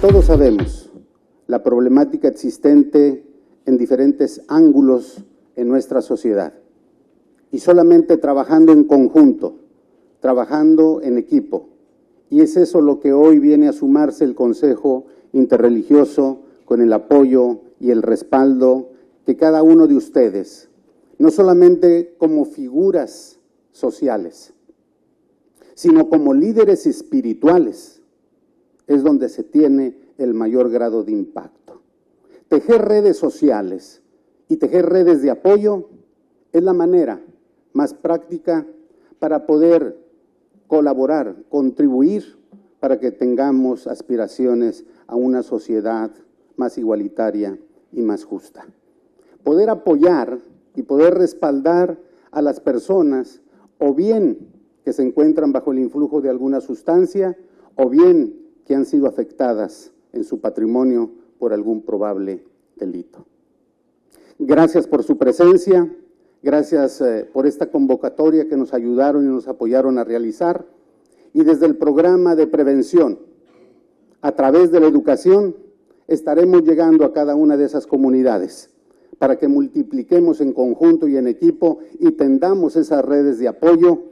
Todos sabemos la problemática existente en diferentes ángulos en nuestra sociedad. Y solamente trabajando en conjunto, trabajando en equipo. Y es eso lo que hoy viene a sumarse el Consejo Interreligioso con el apoyo y el respaldo que cada uno de ustedes, no solamente como figuras sociales, sino como líderes espirituales, es donde se tiene el mayor grado de impacto. Tejer redes sociales y tejer redes de apoyo es la manera más práctica para poder colaborar, contribuir para que tengamos aspiraciones a una sociedad más igualitaria y más justa. Poder apoyar y poder respaldar a las personas, o bien que se encuentran bajo el influjo de alguna sustancia, o bien que han sido afectadas en su patrimonio por algún probable delito. Gracias por su presencia, gracias por esta convocatoria que nos ayudaron y nos apoyaron a realizar, y desde el programa de prevención, a través de la educación, estaremos llegando a cada una de esas comunidades para que multipliquemos en conjunto y en equipo y tendamos esas redes de apoyo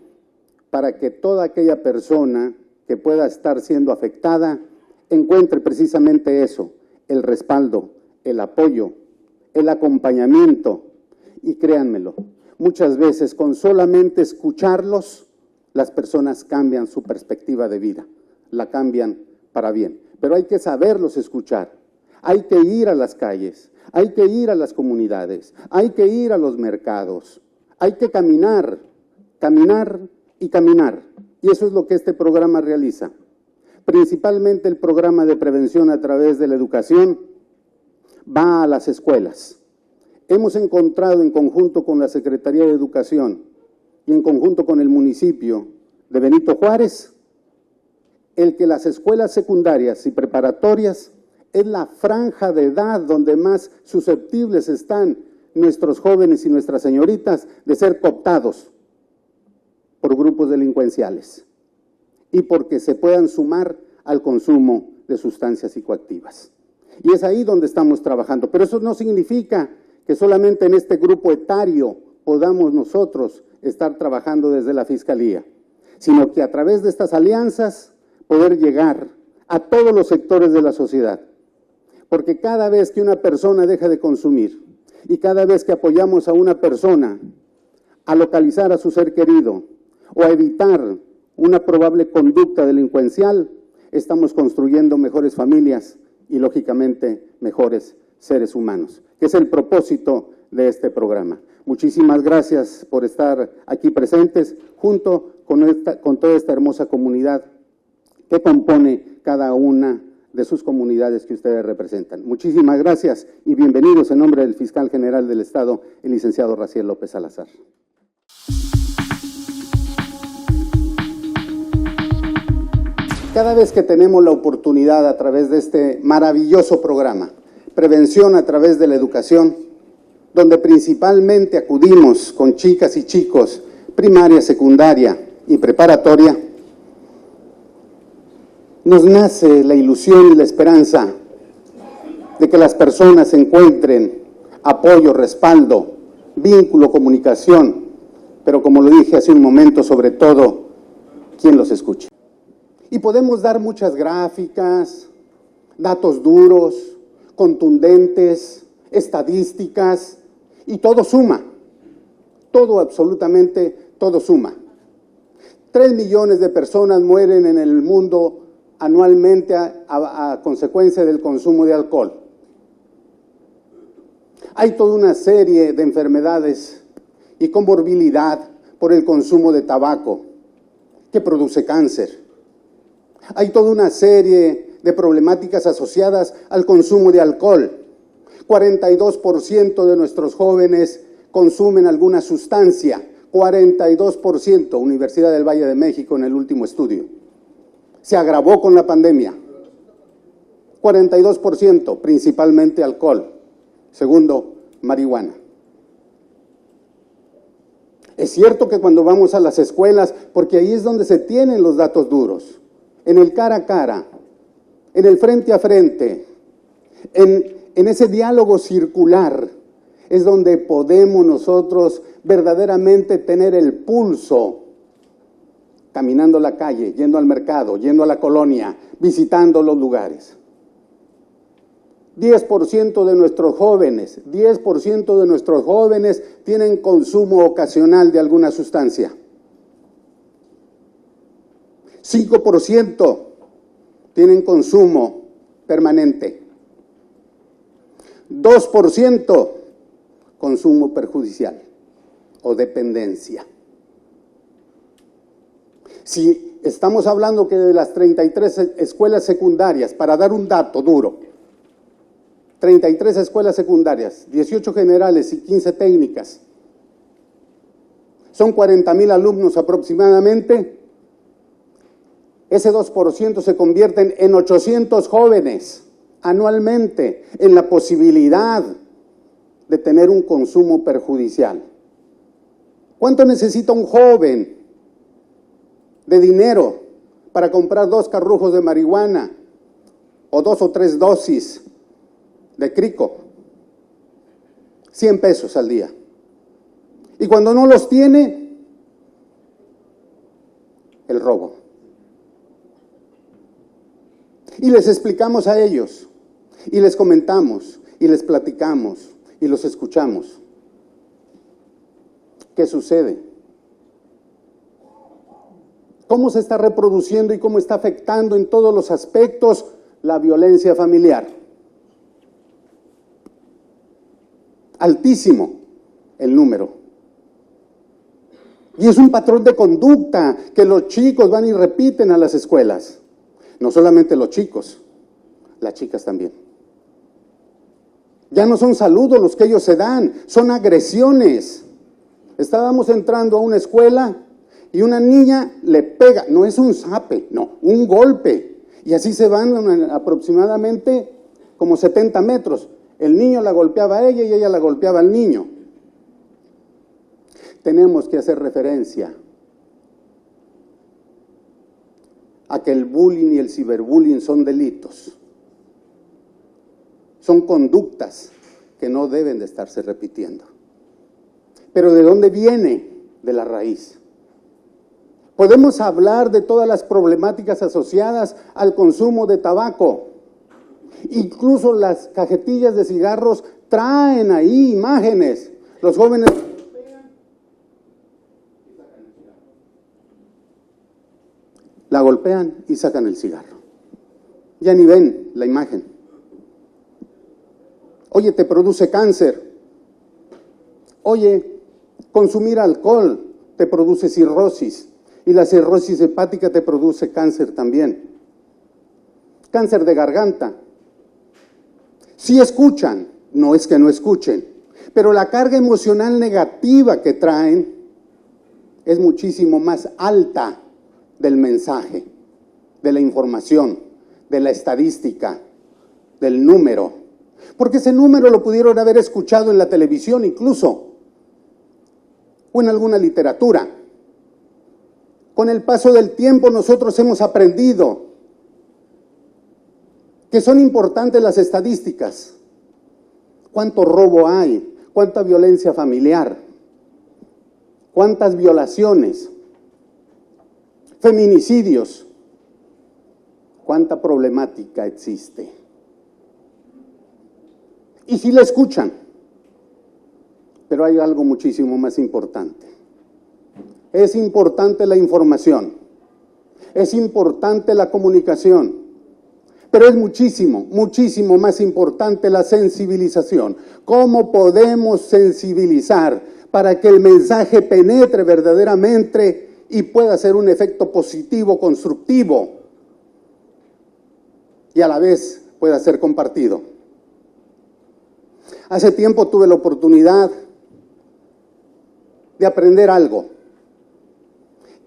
para que toda aquella persona que pueda estar siendo afectada encuentre precisamente eso, el respaldo, el apoyo, el acompañamiento. Y créanmelo, muchas veces con solamente escucharlos, las personas cambian su perspectiva de vida, la cambian para bien. Pero hay que saberlos escuchar, hay que ir a las calles, hay que ir a las comunidades, hay que ir a los mercados, hay que caminar, caminar y caminar. Y eso es lo que este programa realiza. Principalmente el programa de prevención a través de la educación va a las escuelas. Hemos encontrado en conjunto con la Secretaría de Educación y en conjunto con el municipio de Benito Juárez, el que las escuelas secundarias y preparatorias es la franja de edad donde más susceptibles están nuestros jóvenes y nuestras señoritas de ser cooptados por grupos delincuenciales y porque se puedan sumar al consumo de sustancias psicoactivas. Y es ahí donde estamos trabajando, pero eso no significa que solamente en este grupo etario podamos nosotros estar trabajando desde la Fiscalía, sino que a través de estas alianzas poder llegar a todos los sectores de la sociedad. Porque cada vez que una persona deja de consumir y cada vez que apoyamos a una persona a localizar a su ser querido o a evitar una probable conducta delincuencial, estamos construyendo mejores familias y, lógicamente, mejores seres humanos, que es el propósito de este programa. Muchísimas gracias por estar aquí presentes junto con toda esta hermosa comunidad que compone cada una de sus comunidades que ustedes representan. Muchísimas gracias y bienvenidos en nombre del Fiscal General del Estado, el licenciado Raciel López Salazar. Cada vez que tenemos la oportunidad a través de este maravilloso programa, Prevención a través de la educación, donde principalmente acudimos con chicas y chicos, primaria, secundaria y preparatoria, nos nace la ilusión y la esperanza de que las personas encuentren apoyo, respaldo, vínculo, comunicación, pero como lo dije hace un momento, sobre todo, quien los escuche. Y podemos dar muchas gráficas, datos duros, contundentes, estadísticas, y todo suma, todo, absolutamente todo suma. 3 millones de personas mueren en el mundo anualmente a consecuencia del consumo de alcohol. Hay toda una serie de enfermedades y comorbilidad por el consumo de tabaco que produce cáncer. Hay toda una serie de problemáticas asociadas al consumo de alcohol. 42% de nuestros jóvenes consumen alguna sustancia. 42%, Universidad del Valle de México en el último estudio. Se agravó con la pandemia. 42%, principalmente alcohol. Segundo, marihuana. Es cierto que cuando vamos a las escuelas, porque ahí es donde se tienen los datos duros, en el cara a cara, en el frente a frente, en ese diálogo circular, es donde podemos nosotros verdaderamente tener el pulso, caminando la calle, yendo al mercado, yendo a la colonia, visitando los lugares. 10% de nuestros jóvenes, 10% de nuestros jóvenes tienen consumo ocasional de alguna sustancia. 5% tienen consumo permanente. 2% consumo perjudicial o dependencia. Si estamos hablando que de las 33 escuelas secundarias, para dar un dato duro, 33 escuelas secundarias, 18 generales y 15 técnicas, son 40,000 alumnos aproximadamente. Ese 2% se convierten en 800 jóvenes anualmente en la posibilidad de tener un consumo perjudicial. ¿Cuánto necesita un joven de dinero para comprar 2 carrujos de marihuana o 2 o 3 dosis de crico? 100 pesos al día. Y cuando no los tiene, el robo. Y les explicamos a ellos, y les comentamos, y les platicamos, y los escuchamos. ¿Qué sucede? ¿Cómo se está reproduciendo y cómo está afectando en todos los aspectos la violencia familiar? Altísimo el número. Y es un patrón de conducta que los chicos van y repiten a las escuelas. No solamente los chicos, las chicas también. Ya no son saludos los que ellos se dan, son agresiones. Estábamos entrando a una escuela y una niña le pega, no es un zape, no, un golpe. Y así se van aproximadamente como 70 metros. El niño la golpeaba a ella y ella la golpeaba al niño. Tenemos que hacer referencia a que el bullying y el ciberbullying son delitos. Son conductas que no deben de estarse repitiendo. Pero ¿de dónde viene? De la raíz. Podemos hablar de todas las problemáticas asociadas al consumo de tabaco. Incluso las cajetillas de cigarros traen ahí imágenes. Los jóvenes la golpean y sacan el cigarro. Ya ni ven la imagen. Oye, te produce cáncer. Oye, consumir alcohol te produce cirrosis. Y la cirrosis hepática te produce cáncer también. Cáncer de garganta. Sí escuchan, no es que no escuchen, pero la carga emocional negativa que traen es muchísimo más alta del mensaje, de la información, de la estadística, del número. Porque ese número lo pudieron haber escuchado en la televisión incluso, o en alguna literatura. Con el paso del tiempo nosotros hemos aprendido que son importantes las estadísticas. ¿Cuánto robo hay? ¿Cuánta violencia familiar? ¿Cuántas violaciones? Feminicidios. ¿Cuánta problemática existe? Y sí la escuchan, pero hay algo muchísimo más importante. Es importante la información, es importante la comunicación, pero es muchísimo, muchísimo más importante la sensibilización. ¿Cómo podemos sensibilizar para que el mensaje penetre verdaderamente y pueda ser un efecto positivo, constructivo y a la vez pueda ser compartido? Hace tiempo tuve la oportunidad de aprender algo,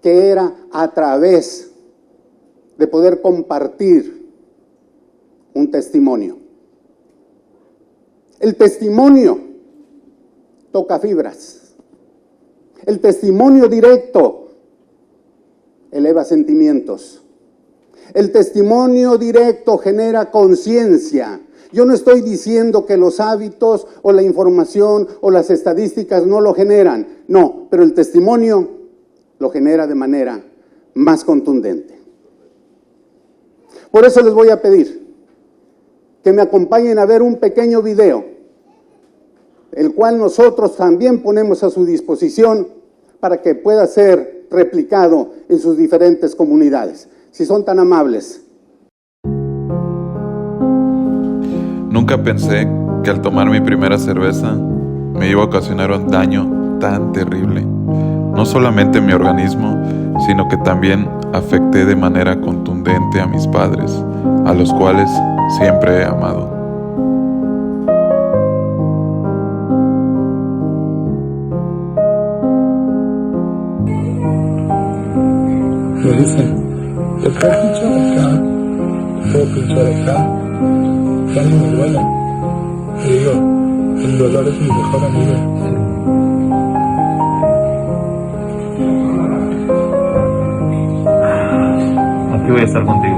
que era a través de poder compartir un testimonio. El testimonio toca fibras. El testimonio directo eleva sentimientos. El testimonio directo genera conciencia. Yo no estoy diciendo que los hábitos o la información o las estadísticas no lo generan. No, pero el testimonio lo genera de manera más contundente. Por eso les voy a pedir que me acompañen a ver un pequeño video, el cual nosotros también ponemos a su disposición para que pueda ser replicado en sus diferentes comunidades. Si son tan amables. Nunca pensé que al tomar mi primera cerveza me iba a ocasionar un daño tan terrible. No solamente en mi organismo, sino que también afecté de manera contundente a mis padres, a los cuales siempre he amado. Me dicen, ¿te puedo pinchar acá? ¿Te puedo pinchar acá? Ya no me duele. Y digo, el dolor es mi mejor amigo. Aquí voy a estar contigo.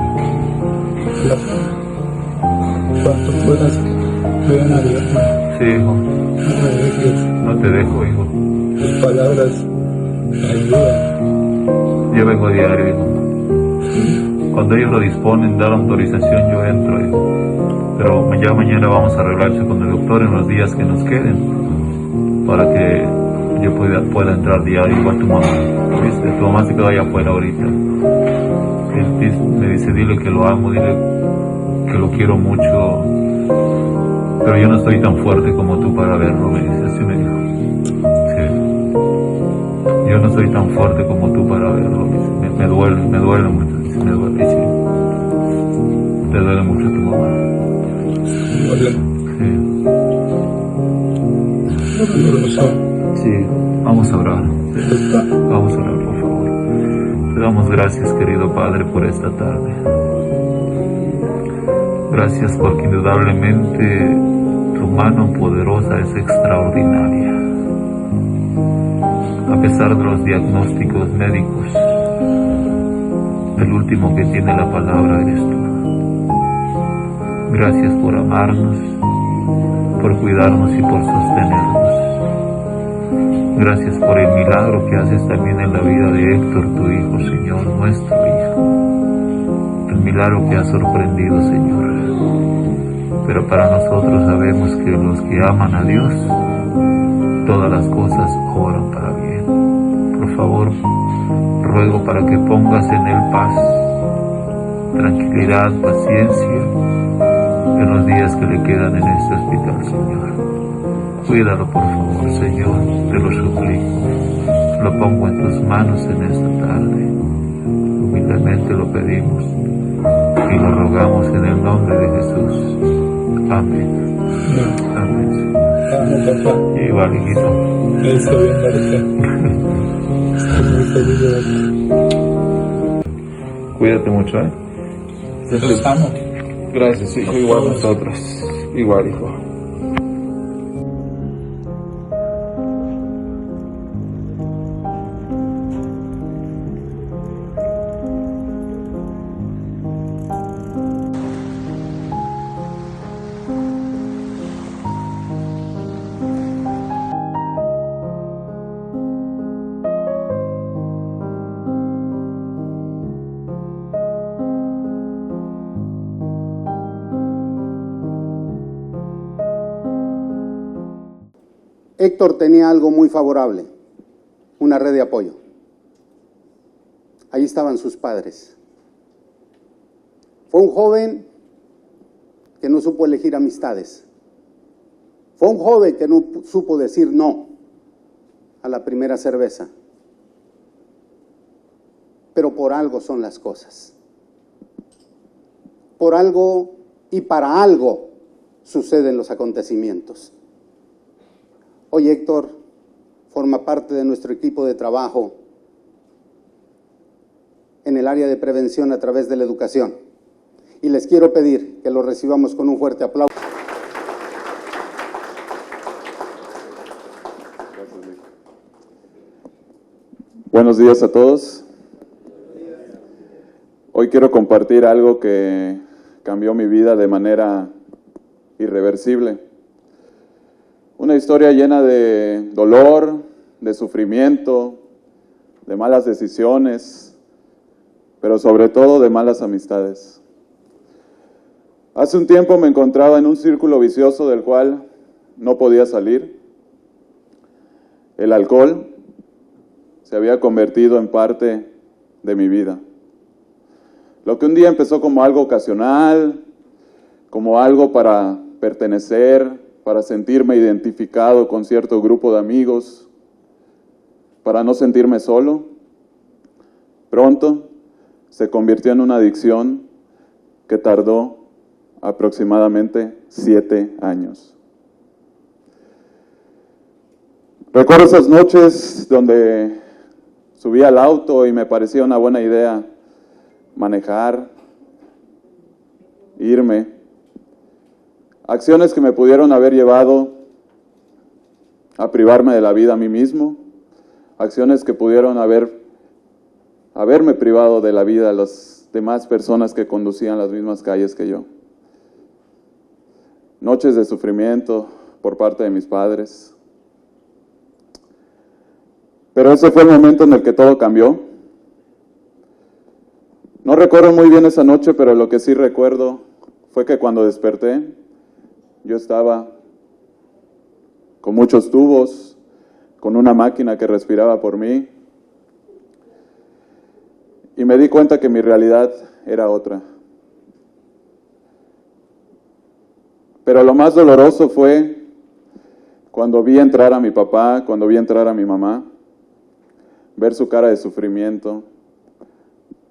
Cuando puedas, ven a verme. Sí, hijo. No me dejes. No te dejo, hijo. Tus palabras me ayudan. Yo vengo a diario, hijo. Cuando ellos lo disponen, dar autorización, yo entro, hijo. Pero ya mañana vamos a arreglarse con el doctor en los días que nos queden, para que yo pueda entrar diario, igual tu mamá. ¿Viste? Tu mamá se quedó allá afuera ahorita. Me dice, dile que lo amo, dile que lo quiero mucho, pero yo no estoy tan fuerte como tú para verlo, me dice, así me dijo. Sí. Yo no soy tan fuerte como tú para verlo, me duele mucho, dice, me duele, sí. Te duele mucho tu mamá. Sí. Sí, vamos a orar. Vamos a orar, por favor. Te damos gracias, querido Padre, por esta tarde. Gracias porque indudablemente tu mano poderosa es extraordinaria. A pesar de los diagnósticos médicos, el último que tiene la palabra eres tú. Gracias por amarnos, por cuidarnos y por sostenernos. Gracias por el milagro que haces también en la vida de Héctor, tu hijo, Señor, nuestro hijo. El milagro que has sorprendido, Señor. Pero para nosotros sabemos que los que aman a Dios, todas las cosas obran para bien. Por favor, ruego para que pongas en él paz, tranquilidad, paciencia en los días que le quedan en este hospital, Señor. Cuídalo, por favor, Señor, te lo suplico. Lo pongo en tus manos en esta tarde. Humildemente lo pedimos y lo rogamos en el nombre de Jesús. Amén. Amén. Amén, papá. Igual, hijito. Me hizo bien verte. Estoy muy feliz de verte. Cuídate mucho, ¿eh? Los amo. Gracias, hijo. Igual nosotros. Igual, hijo. Héctor tenía algo muy favorable, una red de apoyo. Ahí estaban sus padres. Fue un joven que no supo elegir amistades. Fue un joven que no supo decir no a la primera cerveza. Pero por algo son las cosas. Por algo y para algo suceden los acontecimientos. Hoy Héctor forma parte de nuestro equipo de trabajo en el área de prevención a través de la educación. Y les quiero pedir que lo recibamos con un fuerte aplauso. Buenos días a todos. Hoy Hoy quiero compartir algo que cambió mi vida de manera irreversible. Una historia llena de dolor, de sufrimiento, de malas decisiones, pero sobre todo de malas amistades. Hace un tiempo me encontraba en un círculo vicioso del cual no podía salir. El alcohol se había convertido en parte de mi vida. Lo que un día empezó como algo ocasional, como algo para pertenecer, para sentirme identificado con cierto grupo de amigos, para no sentirme solo, pronto se convirtió en una adicción que tardó aproximadamente 7 años. Recuerdo esas noches donde subía al auto y me parecía una buena idea manejar, irme. Acciones que me pudieron haber llevado a privarme de la vida a mí mismo. Acciones que pudieron haberme privado de la vida a las demás personas que conducían las mismas calles que yo. Noches de sufrimiento por parte de mis padres. Pero ese fue el momento en el que todo cambió. No recuerdo muy bien esa noche, pero lo que sí recuerdo fue que cuando desperté, yo estaba con muchos tubos, con una máquina que respiraba por mí, y me di cuenta que mi realidad era otra. Pero lo más doloroso fue cuando vi entrar a mi papá, cuando vi entrar a mi mamá, ver su cara de sufrimiento,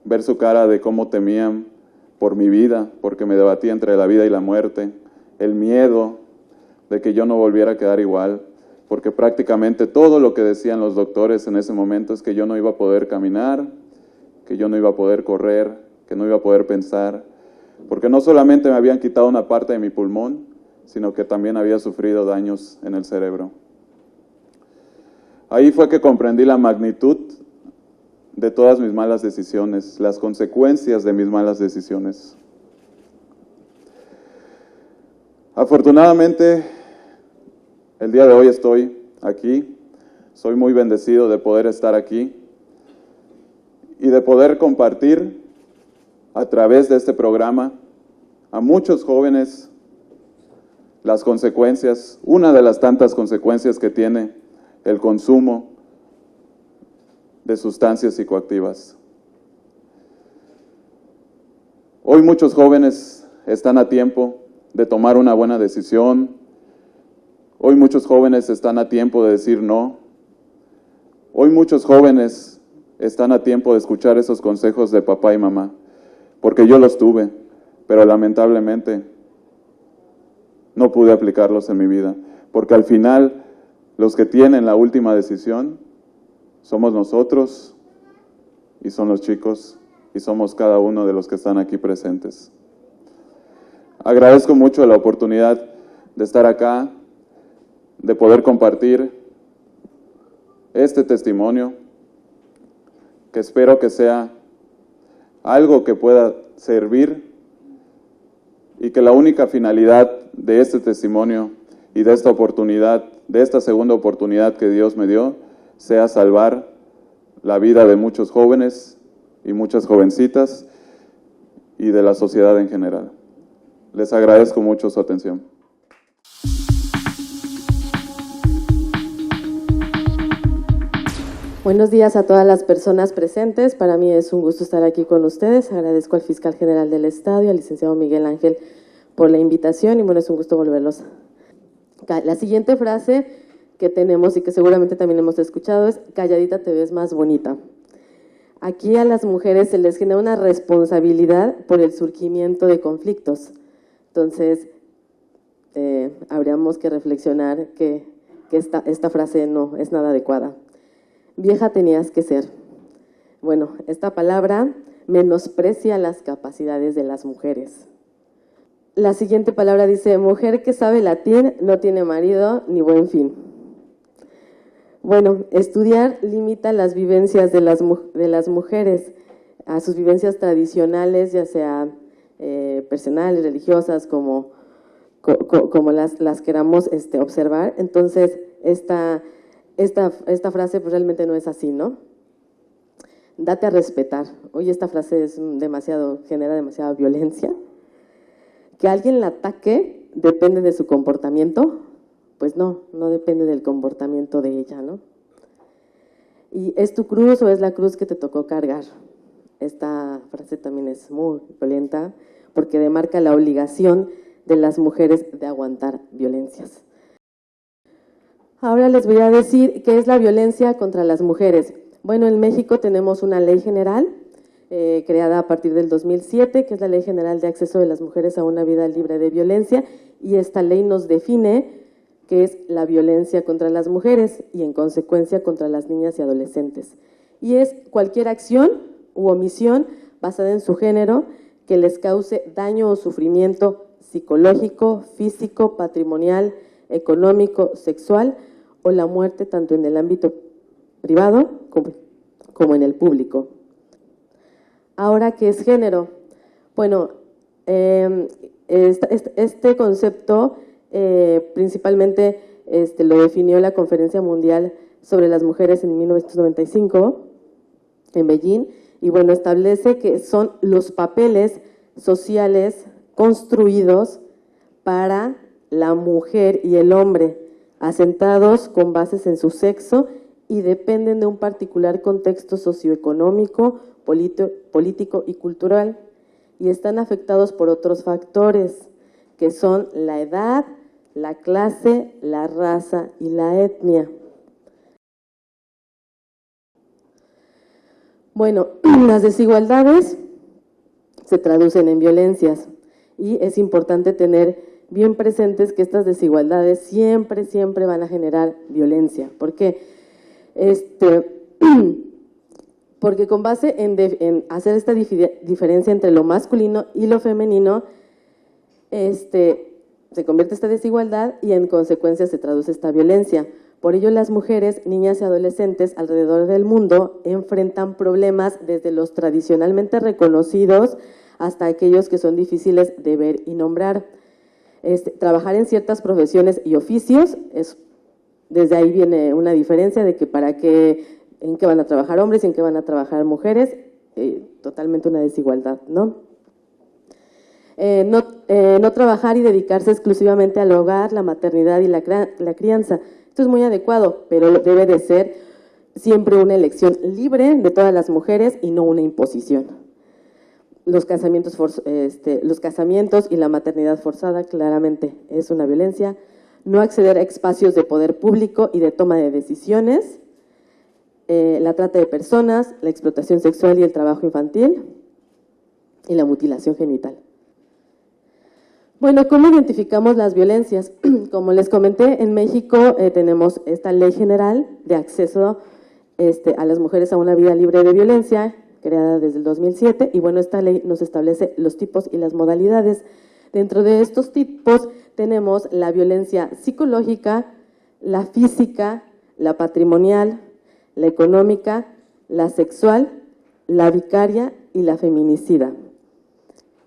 ver su cara de cómo temían por mi vida, porque me debatía entre la vida y la muerte, el miedo de que yo no volviera a quedar igual, porque prácticamente todo lo que decían los doctores en ese momento es que yo no iba a poder caminar, que yo no iba a poder correr, que no iba a poder pensar, porque no solamente me habían quitado una parte de mi pulmón, sino que también había sufrido daños en el cerebro. Ahí fue que comprendí la magnitud de todas mis malas decisiones, las consecuencias de mis malas decisiones. Afortunadamente, el día de hoy estoy aquí, soy muy bendecido de poder estar aquí y de poder compartir a través de este programa a muchos jóvenes las consecuencias, una de las tantas consecuencias que tiene el consumo de sustancias psicoactivas. Hoy muchos jóvenes están a tiempo de tomar una buena decisión. Hoy muchos jóvenes están a tiempo de decir no. Hoy muchos jóvenes están a tiempo de escuchar esos consejos de papá y mamá, porque yo los tuve, pero lamentablemente no pude aplicarlos en mi vida, porque al final los que tienen la última decisión somos nosotros y son los chicos y somos cada uno de los que están aquí presentes. Agradezco mucho la oportunidad de estar acá, de poder compartir este testimonio, que espero que sea algo que pueda servir y que la única finalidad de este testimonio y de esta oportunidad, de esta segunda oportunidad que Dios me dio, sea salvar la vida de muchos jóvenes y muchas jovencitas y de la sociedad en general. Les agradezco mucho su atención. Buenos días a todas las personas presentes. Para mí es un gusto estar aquí con ustedes. Agradezco al fiscal general del Estado y al licenciado Miguel Ángel por la invitación y bueno, es un gusto volverlos. La siguiente frase que tenemos y que seguramente también hemos escuchado es: calladita te ves más bonita. Aquí a las mujeres se les genera una responsabilidad por el surgimiento de conflictos. Entonces, habríamos que reflexionar que esta frase no es nada adecuada. Vieja tenías que ser. Bueno, esta palabra menosprecia las capacidades de las mujeres. La siguiente palabra dice: mujer que sabe latín no tiene marido ni buen fin. Bueno, estudiar limita las vivencias de las mujeres. a sus vivencias tradicionales, ya sea personales, religiosas, como las queramos observar. Entonces, esta frase pues, realmente no es así, ¿no? Date a respetar. Oye, esta frase genera demasiada violencia. Que alguien la ataque depende de su comportamiento. Pues no depende del comportamiento de ella, ¿no? ¿Y es tu cruz o es la cruz que te tocó cargar? Esta frase también es muy violenta porque demarca la obligación de las mujeres de aguantar violencias. Ahora les voy a decir qué es la violencia contra las mujeres. Bueno, en México tenemos una ley general creada a partir del 2007, que es la Ley General de Acceso de las Mujeres a una Vida Libre de Violencia, y esta ley nos define qué es la violencia contra las mujeres y, en consecuencia, contra las niñas y adolescentes. Y es cualquier acción u omisión basada en su género que les cause daño o sufrimiento psicológico, físico, patrimonial, económico, sexual o la muerte tanto en el ámbito privado como en el público. Ahora, ¿qué es género? Bueno, este concepto principalmente lo definió la Conferencia Mundial sobre las Mujeres en 1995 en Beijing, y bueno, establece que son los papeles sociales construidos para la mujer y el hombre, asentados con bases en su sexo y dependen de un particular contexto socioeconómico, político y cultural, y están afectados por otros factores, que son la edad, la clase, la raza y la etnia. Bueno, las desigualdades se traducen en violencias y es importante tener bien presentes que estas desigualdades siempre van a generar violencia. ¿Por qué? Porque con base en hacer esta diferencia entre lo masculino y lo femenino, se convierte esta desigualdad y en consecuencia se traduce esta violencia. Por ello, las mujeres, niñas y adolescentes alrededor del mundo enfrentan problemas desde los tradicionalmente reconocidos hasta aquellos que son difíciles de ver y nombrar. Trabajar en ciertas profesiones y oficios, desde ahí viene una diferencia de que en qué van a trabajar hombres y en qué van a trabajar mujeres, totalmente una desigualdad, ¿no? No trabajar y dedicarse exclusivamente al hogar, la maternidad y la crianza. Esto es muy adecuado, pero debe de ser siempre una elección libre de todas las mujeres y no una imposición. Los casamientos y la maternidad forzada claramente es una violencia. No acceder a espacios de poder público y de toma de decisiones. La trata de personas, la explotación sexual y el trabajo infantil y la mutilación genital. Bueno, ¿cómo identificamos las violencias? Como les comenté, en México tenemos esta Ley General de Acceso a las Mujeres a una Vida Libre de Violencia, creada desde el 2007, y bueno, esta ley nos establece los tipos y las modalidades. Dentro de estos tipos tenemos la violencia psicológica, la física, la patrimonial, la económica, la sexual, la vicaria y la feminicida.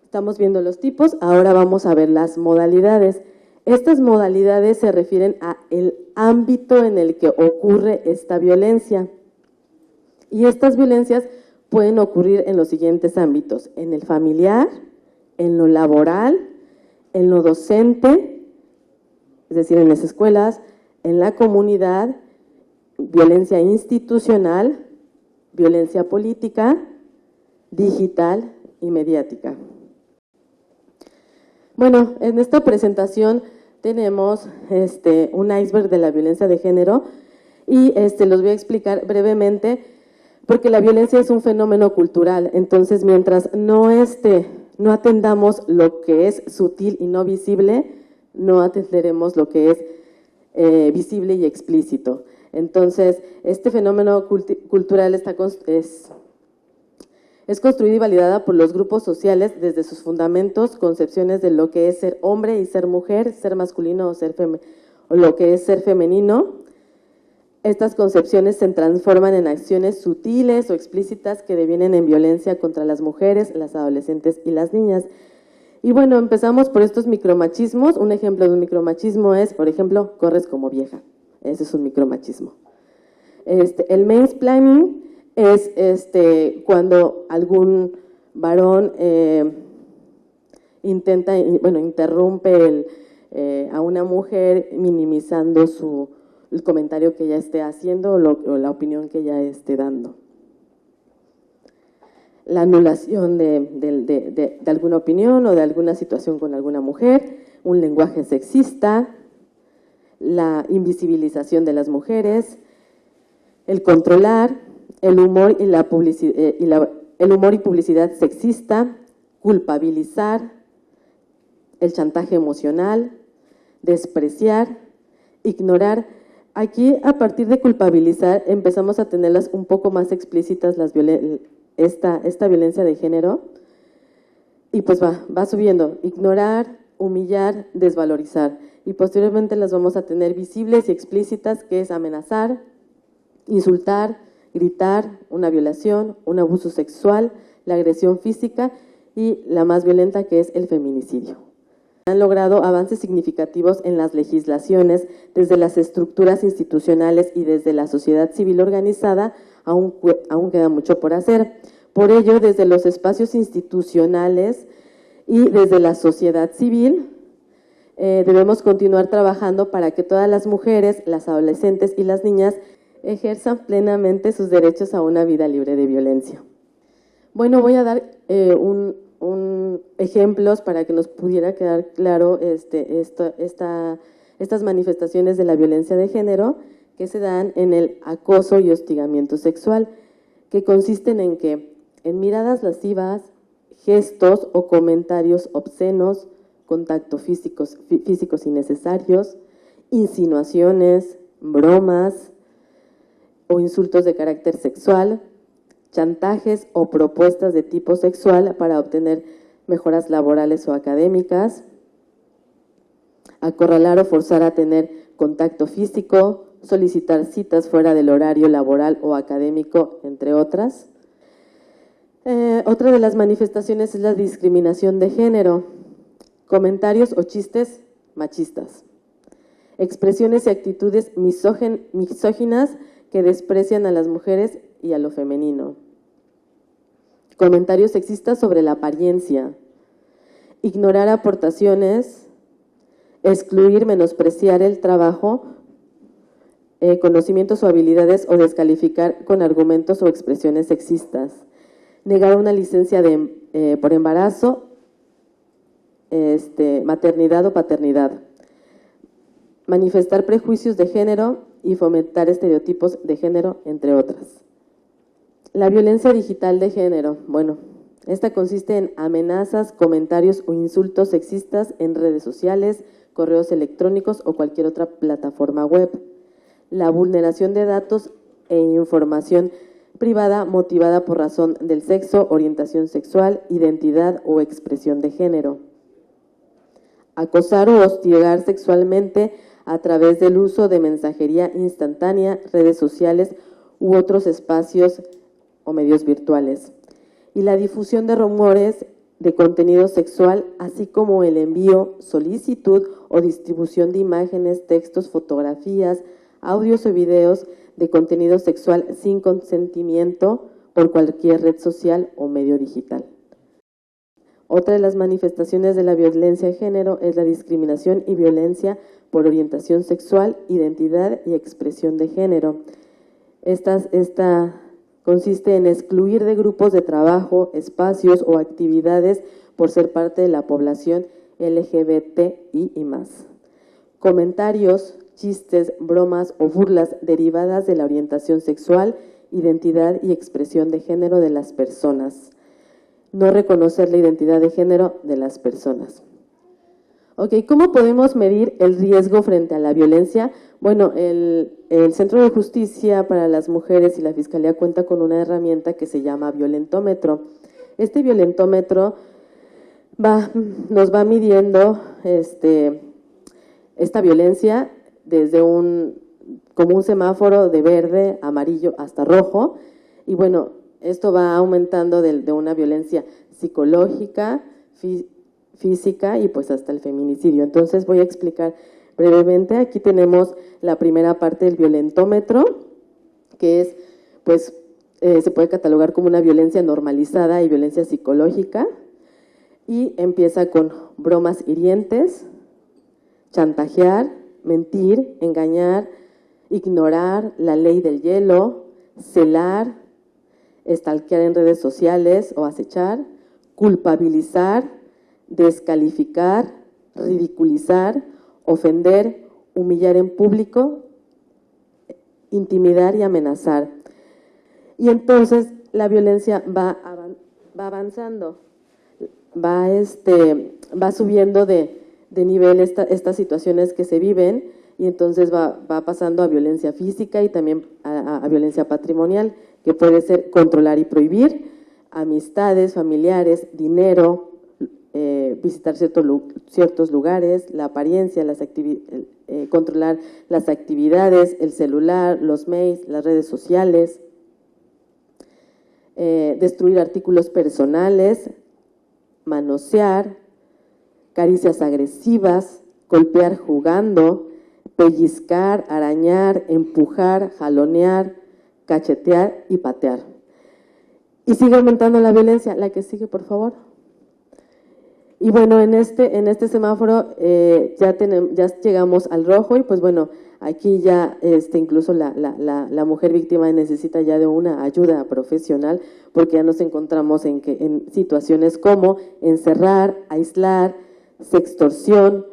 Estamos viendo los tipos, ahora vamos a ver las modalidades. Estas modalidades se refieren a el ámbito en el que ocurre esta violencia. Y estas violencias pueden ocurrir en los siguientes ámbitos: en el familiar, en lo laboral, en lo docente, es decir, en las escuelas, en la comunidad, violencia institucional, violencia política, digital y mediática. Bueno, en esta presentación tenemos un iceberg de la violencia de género y los voy a explicar brevemente porque la violencia es un fenómeno cultural. Entonces, mientras no atendamos lo que es sutil y no visible, no atenderemos lo que es visible y explícito. Entonces, este fenómeno cultural es construida y validada por los grupos sociales desde sus fundamentos, concepciones de lo que es ser hombre y ser mujer, ser masculino o lo que es ser femenino. Estas concepciones se transforman en acciones sutiles o explícitas que devienen en violencia contra las mujeres, las adolescentes y las niñas. Y bueno, empezamos por estos micromachismos. Un ejemplo de un micromachismo es, por ejemplo, corres como vieja. Ese es un micromachismo. El mansplaining es cuando algún varón interrumpe a una mujer minimizando el comentario que ella esté haciendo o la opinión que ella esté dando. La anulación de alguna opinión o de alguna situación con alguna mujer, un lenguaje sexista, la invisibilización de las mujeres, el controlar, el humor y publicidad sexista, culpabilizar, el chantaje emocional, despreciar, ignorar. Aquí, a partir de culpabilizar, empezamos a tenerlas un poco más explícitas esta violencia de género, y pues va subiendo: ignorar, humillar, desvalorizar, y posteriormente las vamos a tener visibles y explícitas, que es amenazar, insultar, gritar, una violación, un abuso sexual, la agresión física y la más violenta, que es el feminicidio. Han logrado avances significativos en las legislaciones desde las estructuras institucionales y desde la sociedad civil organizada. Aún queda mucho por hacer. Por ello, desde los espacios institucionales y desde la sociedad civil, debemos continuar trabajando para que todas las mujeres, las adolescentes y las niñas ejerzan plenamente sus derechos a una vida libre de violencia. Bueno, voy a dar ejemplos para que nos pudiera quedar claro estas manifestaciones de la violencia de género que se dan en el acoso y hostigamiento sexual, que consisten en miradas lascivas, gestos o comentarios obscenos, contacto físicos innecesarios, insinuaciones, bromas o insultos de carácter sexual, chantajes o propuestas de tipo sexual para obtener mejoras laborales o académicas, acorralar o forzar a tener contacto físico, solicitar citas fuera del horario laboral o académico, entre otras. Otra de las manifestaciones es la discriminación de género, comentarios o chistes machistas, expresiones y actitudes misóginas que desprecian a las mujeres y a lo femenino, comentarios sexistas sobre la apariencia, ignorar aportaciones, excluir, menospreciar el trabajo, conocimientos o habilidades o descalificar con argumentos o expresiones sexistas, negar una licencia por embarazo, maternidad o paternidad, manifestar prejuicios de género y fomentar estereotipos de género, entre otras. La violencia digital de género, bueno, esta consiste en amenazas, comentarios o insultos sexistas en redes sociales, correos electrónicos o cualquier otra plataforma web. La vulneración de datos e información privada motivada por razón del sexo, orientación sexual, identidad o expresión de género. Acosar o hostigar sexualmente a través del uso de mensajería instantánea, redes sociales u otros espacios o medios virtuales. Y la difusión de rumores de contenido sexual, así como el envío, solicitud o distribución de imágenes, textos, fotografías, audios o videos de contenido sexual sin consentimiento por cualquier red social o medio digital. Otra de las manifestaciones de la violencia de género es la discriminación y violencia por orientación sexual, identidad y expresión de género. Esta consiste en excluir de grupos de trabajo, espacios o actividades por ser parte de la población LGBTI y más. Comentarios, chistes, bromas o burlas derivadas de la orientación sexual, identidad y expresión de género de las personas. No reconocer la identidad de género de las personas. ¿Cómo podemos medir el riesgo frente a la violencia? Bueno, el Centro de Justicia para las Mujeres y la Fiscalía cuenta con una herramienta que se llama violentómetro. Este violentómetro nos va midiendo esta violencia desde un como un semáforo de verde, amarillo hasta rojo. Y bueno, esto va aumentando de una violencia psicológica, física y pues hasta el feminicidio. Entonces voy a explicar brevemente. Aquí tenemos la primera parte del violentómetro, que es, pues, se puede catalogar como una violencia normalizada y violencia psicológica, y empieza con bromas hirientes, chantajear, mentir, engañar, ignorar la ley del hielo, celar, stalkear en redes sociales o acechar, culpabilizar, descalificar, ridiculizar, ofender, humillar en público, intimidar y amenazar. Y entonces la violencia va avanzando, va subiendo de nivel estas situaciones que se viven, y entonces va pasando a violencia física y también a violencia patrimonial, que puede ser controlar y prohibir, amistades, familiares, dinero, visitar ciertos lugares, la apariencia, controlar las actividades, el celular, los mails, las redes sociales, destruir artículos personales, manosear, caricias agresivas, golpear jugando, pellizcar, arañar, empujar, jalonear, cachetear y patear. Y sigue aumentando la violencia. La que sigue, por favor. Y bueno, en este semáforo ya llegamos al rojo, y pues bueno, aquí ya incluso la mujer víctima necesita ya de una ayuda profesional, porque ya nos encontramos en situaciones como encerrar, aislar, sextorsión,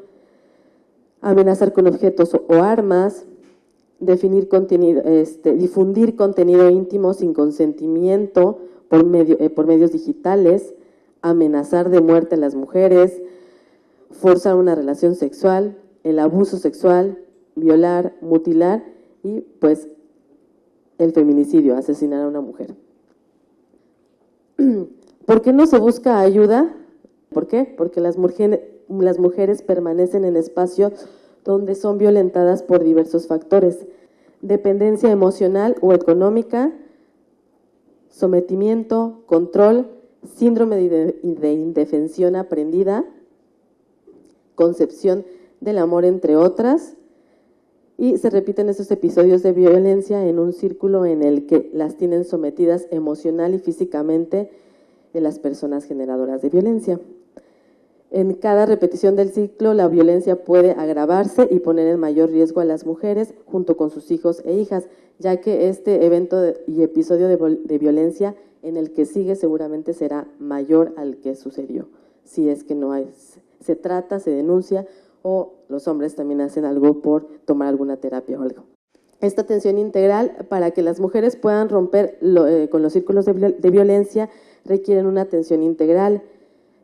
amenazar con objetos o armas, difundir contenido íntimo sin consentimiento por medios digitales, amenazar de muerte a las mujeres, forzar una relación sexual, el abuso sexual, violar, mutilar y pues el feminicidio, asesinar a una mujer. ¿Por qué no se busca ayuda? ¿Por qué? Porque las mujeres permanecen en espacios donde son violentadas por diversos factores: dependencia emocional o económica, sometimiento, control, síndrome de indefensión aprendida, concepción del amor, entre otras. Y se repiten estos episodios de violencia en un círculo en el que las tienen sometidas emocional y físicamente las personas generadoras de violencia. En cada repetición del ciclo, la violencia puede agravarse y poner en mayor riesgo a las mujeres junto con sus hijos e hijas, ya que este evento y episodio de violencia en el que sigue seguramente será mayor al que sucedió, si es que no se trata, se denuncia, o los hombres también hacen algo por tomar alguna terapia o algo. Esta atención integral para que las mujeres puedan romper con los círculos de violencia requieren una atención integral,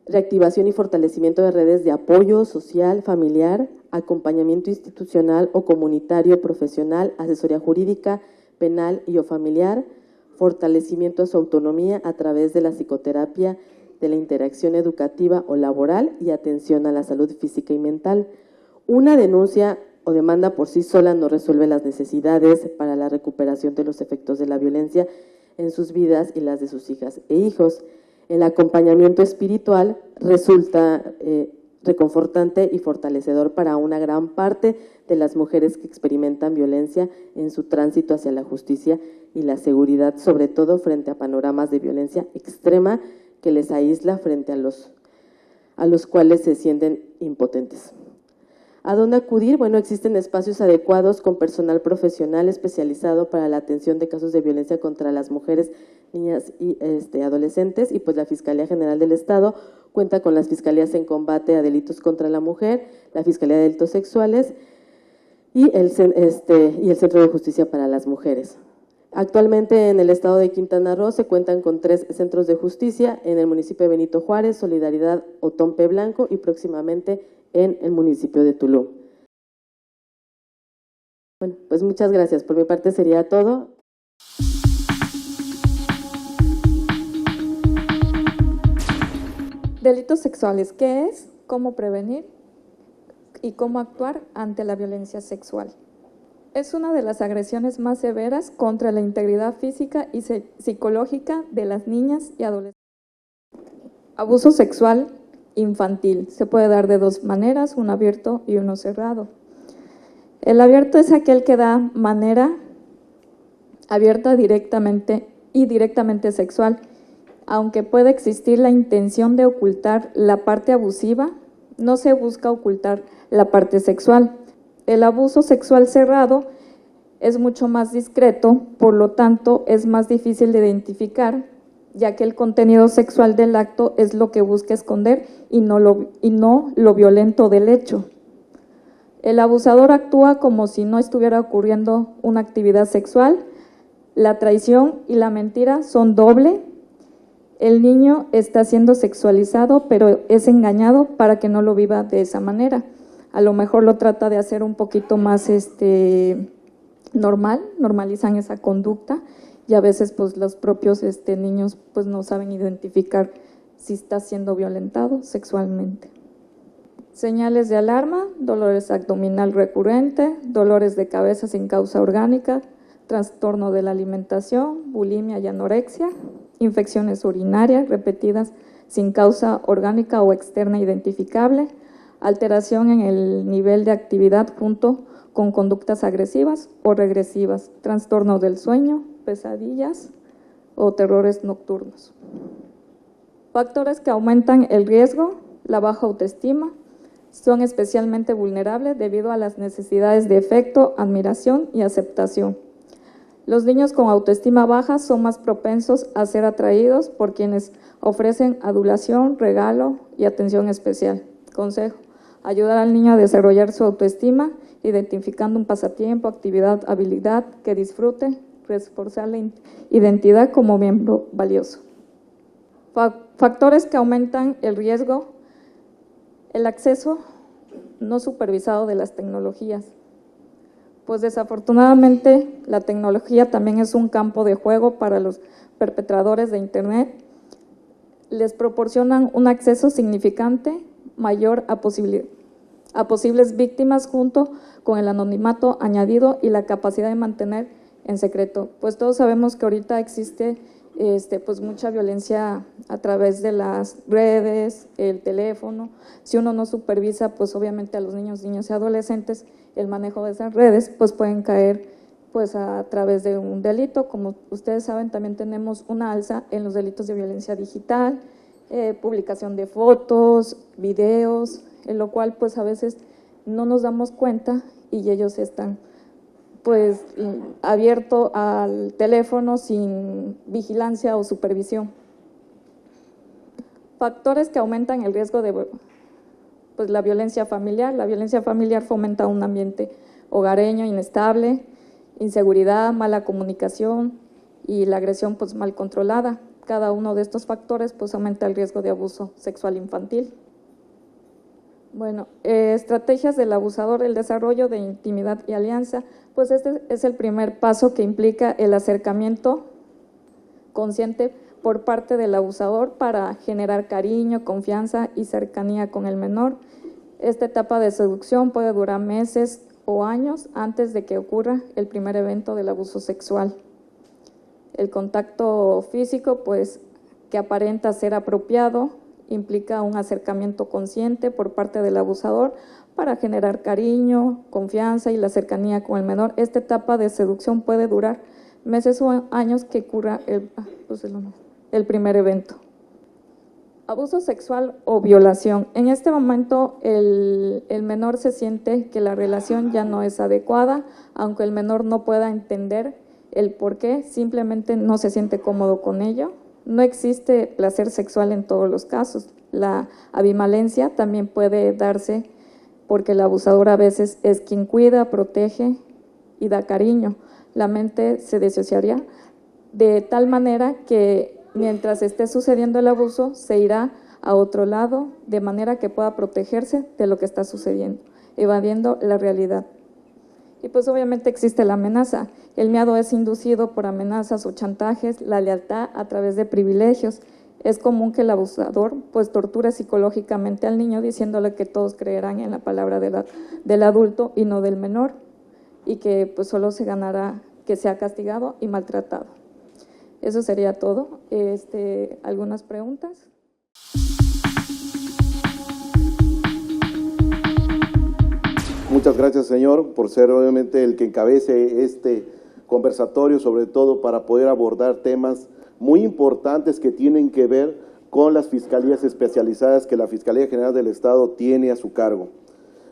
reactivación y fortalecimiento de redes de apoyo social, familiar, acompañamiento institucional o comunitario, profesional, asesoría jurídica, penal y o familiar, fortalecimiento de su autonomía a través de la psicoterapia, de la interacción educativa o laboral y atención a la salud física y mental. Una denuncia o demanda por sí sola no resuelve las necesidades para la recuperación de los efectos de la violencia en sus vidas y las de sus hijas e hijos. El acompañamiento espiritual resulta reconfortante y fortalecedor para una gran parte de las mujeres que experimentan violencia en su tránsito hacia la justicia y la seguridad, sobre todo frente a panoramas de violencia extrema que les aísla frente a los cuales se sienten impotentes. ¿A dónde acudir? Bueno, existen espacios adecuados con personal profesional especializado para la atención de casos de violencia contra las mujeres, niñas y adolescentes, y pues la Fiscalía General del Estado cuenta con las Fiscalías en Combate a Delitos contra la Mujer, la Fiscalía de Delitos Sexuales y el Centro de Justicia para las Mujeres. Actualmente en el estado de Quintana Roo se cuentan con 3 centros de justicia: en el municipio de Benito Juárez, Solidaridad Otompe Blanco y próximamente en el municipio de Tulum. Bueno, pues muchas gracias. Por mi parte sería todo. Delitos sexuales, ¿qué es? ¿Cómo prevenir? Y cómo actuar ante la violencia sexual. Es una de las agresiones más severas contra la integridad física y psicológica de las niñas y adolescentes. Abuso sexual infantil se puede dar de dos maneras, uno abierto y uno cerrado. El abierto es aquel que da manera abierta directamente sexual, aunque puede existir la intención de ocultar la parte abusiva, no se busca ocultar la parte sexual. El abuso sexual cerrado es mucho más discreto, por lo tanto es más difícil de identificar, ya que el contenido sexual del acto es lo que busca esconder y no lo violento del hecho. El abusador actúa como si no estuviera ocurriendo una actividad sexual. La traición y la mentira son doble. El niño está siendo sexualizado, pero es engañado para que no lo viva de esa manera. A lo mejor lo trata de hacer un poquito más normal, normalizan esa conducta, y a veces pues los propios niños pues no saben identificar si está siendo violentado sexualmente. Señales de alarma: dolores abdominal recurrente, dolores de cabeza sin causa orgánica, trastorno de la alimentación, bulimia y anorexia, infecciones urinarias repetidas sin causa orgánica o externa identificable, alteración en el nivel de actividad junto con conductas agresivas o regresivas, trastorno del sueño, pesadillas o terrores nocturnos. Factores que aumentan el riesgo: la baja autoestima. Son especialmente vulnerables debido a las necesidades de afecto, admiración y aceptación. Los niños con autoestima baja son más propensos a ser atraídos por quienes ofrecen adulación, regalo y atención especial. Consejo: ayudar al niño a desarrollar su autoestima, identificando un pasatiempo, actividad, habilidad que disfrute, reforzar la identidad como miembro valioso. Factores que aumentan el riesgo: el acceso no supervisado de las tecnologías. Pues desafortunadamente la tecnología también es un campo de juego para los perpetradores de Internet. Les proporcionan un acceso significante mayor a posibles víctimas, junto con el anonimato añadido y la capacidad de mantener en secreto. Pues todos sabemos que ahorita existe pues mucha violencia a través de las redes, el teléfono. Si uno no supervisa, pues obviamente a los niños y adolescentes el manejo de esas redes, pues pueden caer pues a través de un delito. Como ustedes saben, también tenemos una alza en los delitos de violencia digital, publicación de fotos, videos, en lo cual pues a veces no nos damos cuenta y ellos están pues abierto al teléfono sin vigilancia o supervisión. Factores que aumentan el riesgo de pues la violencia familiar. La violencia familiar fomenta un ambiente hogareño inestable, inseguridad, mala comunicación y la agresión pues mal controlada. Cada uno de estos factores pues aumenta el riesgo de abuso sexual infantil. Bueno, estrategias del abusador: el desarrollo de intimidad y alianza. Pues este es el primer paso, que implica el acercamiento consciente por parte del abusador para generar cariño, confianza y cercanía con el menor. Esta etapa de seducción puede durar meses o años antes de que ocurra el primer evento del abuso sexual. El contacto físico, pues, que aparenta ser apropiado, implica un acercamiento consciente por parte del abusador para generar cariño, confianza y la cercanía con el menor. Esta etapa de seducción puede durar meses o años que ocurra el primer evento. Abuso sexual o violación. En este momento el menor se siente que la relación ya no es adecuada, aunque el menor no pueda entender el por qué, simplemente no se siente cómodo con ello. No existe placer sexual en todos los casos. La ambivalencia también puede darse porque el abusador a veces es quien cuida, protege y da cariño. La mente se disociaría de tal manera que mientras esté sucediendo el abuso se irá a otro lado, de manera que pueda protegerse de lo que está sucediendo, evadiendo la realidad. Y pues obviamente existe la amenaza. El miedo es inducido por amenazas o chantajes, la lealtad a través de privilegios. Es común que el abusador pues torture psicológicamente al niño, diciéndole que todos creerán en la palabra del adulto y no del menor. y que pues solo se ganará que sea castigado y maltratado. Eso sería todo. ¿Algunas preguntas? Muchas gracias, señor, por ser obviamente el que encabece este conversatorio, sobre todo para poder abordar temas muy importantes que tienen que ver con las fiscalías especializadas que la Fiscalía General del Estado tiene a su cargo.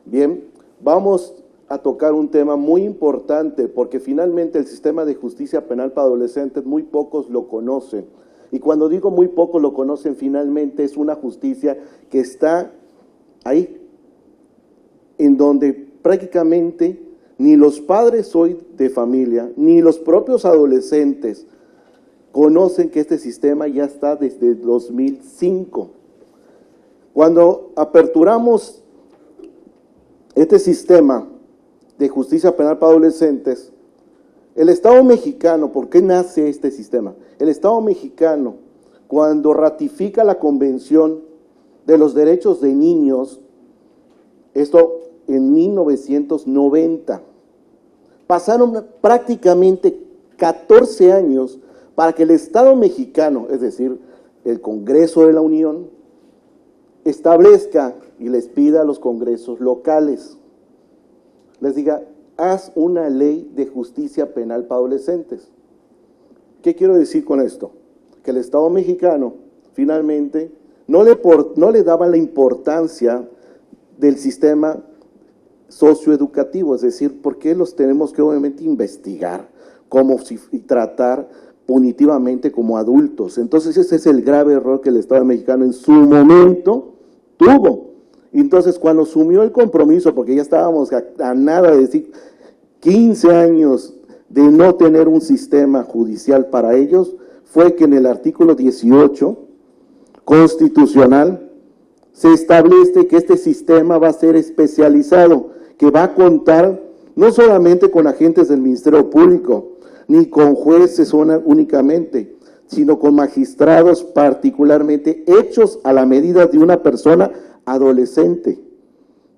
Bien, vamos a tocar un tema muy importante porque finalmente el sistema de justicia penal para adolescentes muy pocos lo conocen. Y cuando digo muy pocos lo conocen, finalmente es una justicia que está ahí, en donde prácticamente ni los padres hoy de familia, ni los propios adolescentes conocen que este sistema ya está desde 2005. Cuando aperturamos este sistema de justicia penal para adolescentes, el Estado mexicano, ¿por qué nace este sistema? El Estado mexicano, cuando ratifica la Convención de los Derechos de Niños, esto en 1990, pasaron prácticamente 14 años para que el Estado mexicano, es decir, el Congreso de la Unión, establezca y les pida a los congresos locales, les diga, haz una ley de justicia penal para adolescentes. ¿Qué quiero decir con esto? Que el Estado mexicano finalmente no le daba la importancia del sistema socioeducativo, es decir, ¿por qué los tenemos que obviamente investigar y tratar punitivamente como adultos? Entonces ese es el grave error que el Estado mexicano en su momento tuvo. Entonces cuando asumió el compromiso, porque ya estábamos a nada de decir 15 años de no tener un sistema judicial para ellos, fue que en el artículo 18 constitucional se establece que este sistema va a ser especializado, que va a contar no solamente con agentes del Ministerio Público, ni con jueces únicamente, sino con magistrados particularmente hechos a la medida de una persona adolescente.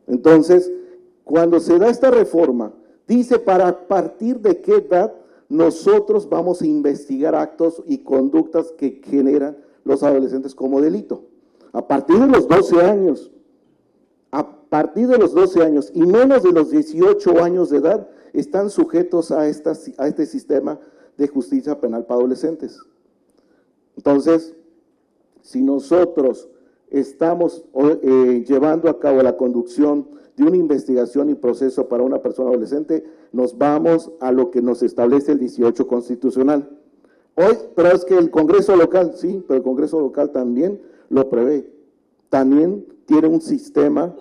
Entonces, cuando se da esta reforma, dice para partir de qué edad nosotros vamos a investigar actos y conductas que generan los adolescentes como delito. A partir de los 12 años, y menos de los 18 años de edad están sujetos a este sistema de justicia penal para adolescentes. Entonces, si nosotros estamos llevando a cabo la conducción de una investigación y proceso para una persona adolescente, nos vamos a lo que nos establece el 18 constitucional. Hoy, pero es que el Congreso local, sí, pero el Congreso local también lo prevé. También tiene un sistema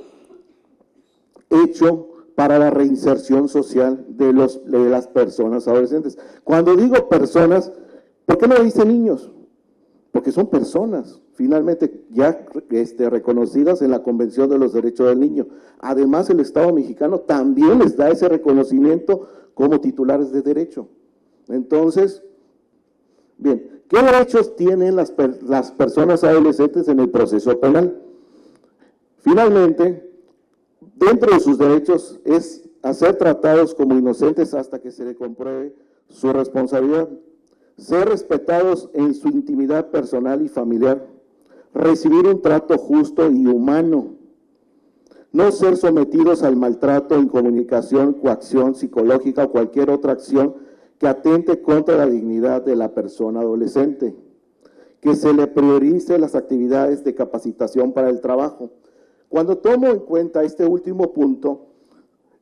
hecho para la reinserción social de las personas adolescentes. Cuando digo personas, ¿por qué no dice niños? Porque son personas, finalmente ya reconocidas en la Convención de los Derechos del Niño. Además, el Estado mexicano también les da ese reconocimiento como titulares de derecho. Entonces, bien, ¿qué derechos tienen las personas adolescentes en el proceso penal? Finalmente, dentro de sus derechos es a ser tratados como inocentes hasta que se le compruebe su responsabilidad, ser respetados en su intimidad personal y familiar, recibir un trato justo y humano, no ser sometidos al maltrato, incomunicación, coacción psicológica o cualquier otra acción que atente contra la dignidad de la persona adolescente, que se le priorice las actividades de capacitación para el trabajo. Cuando tomo en cuenta este último punto,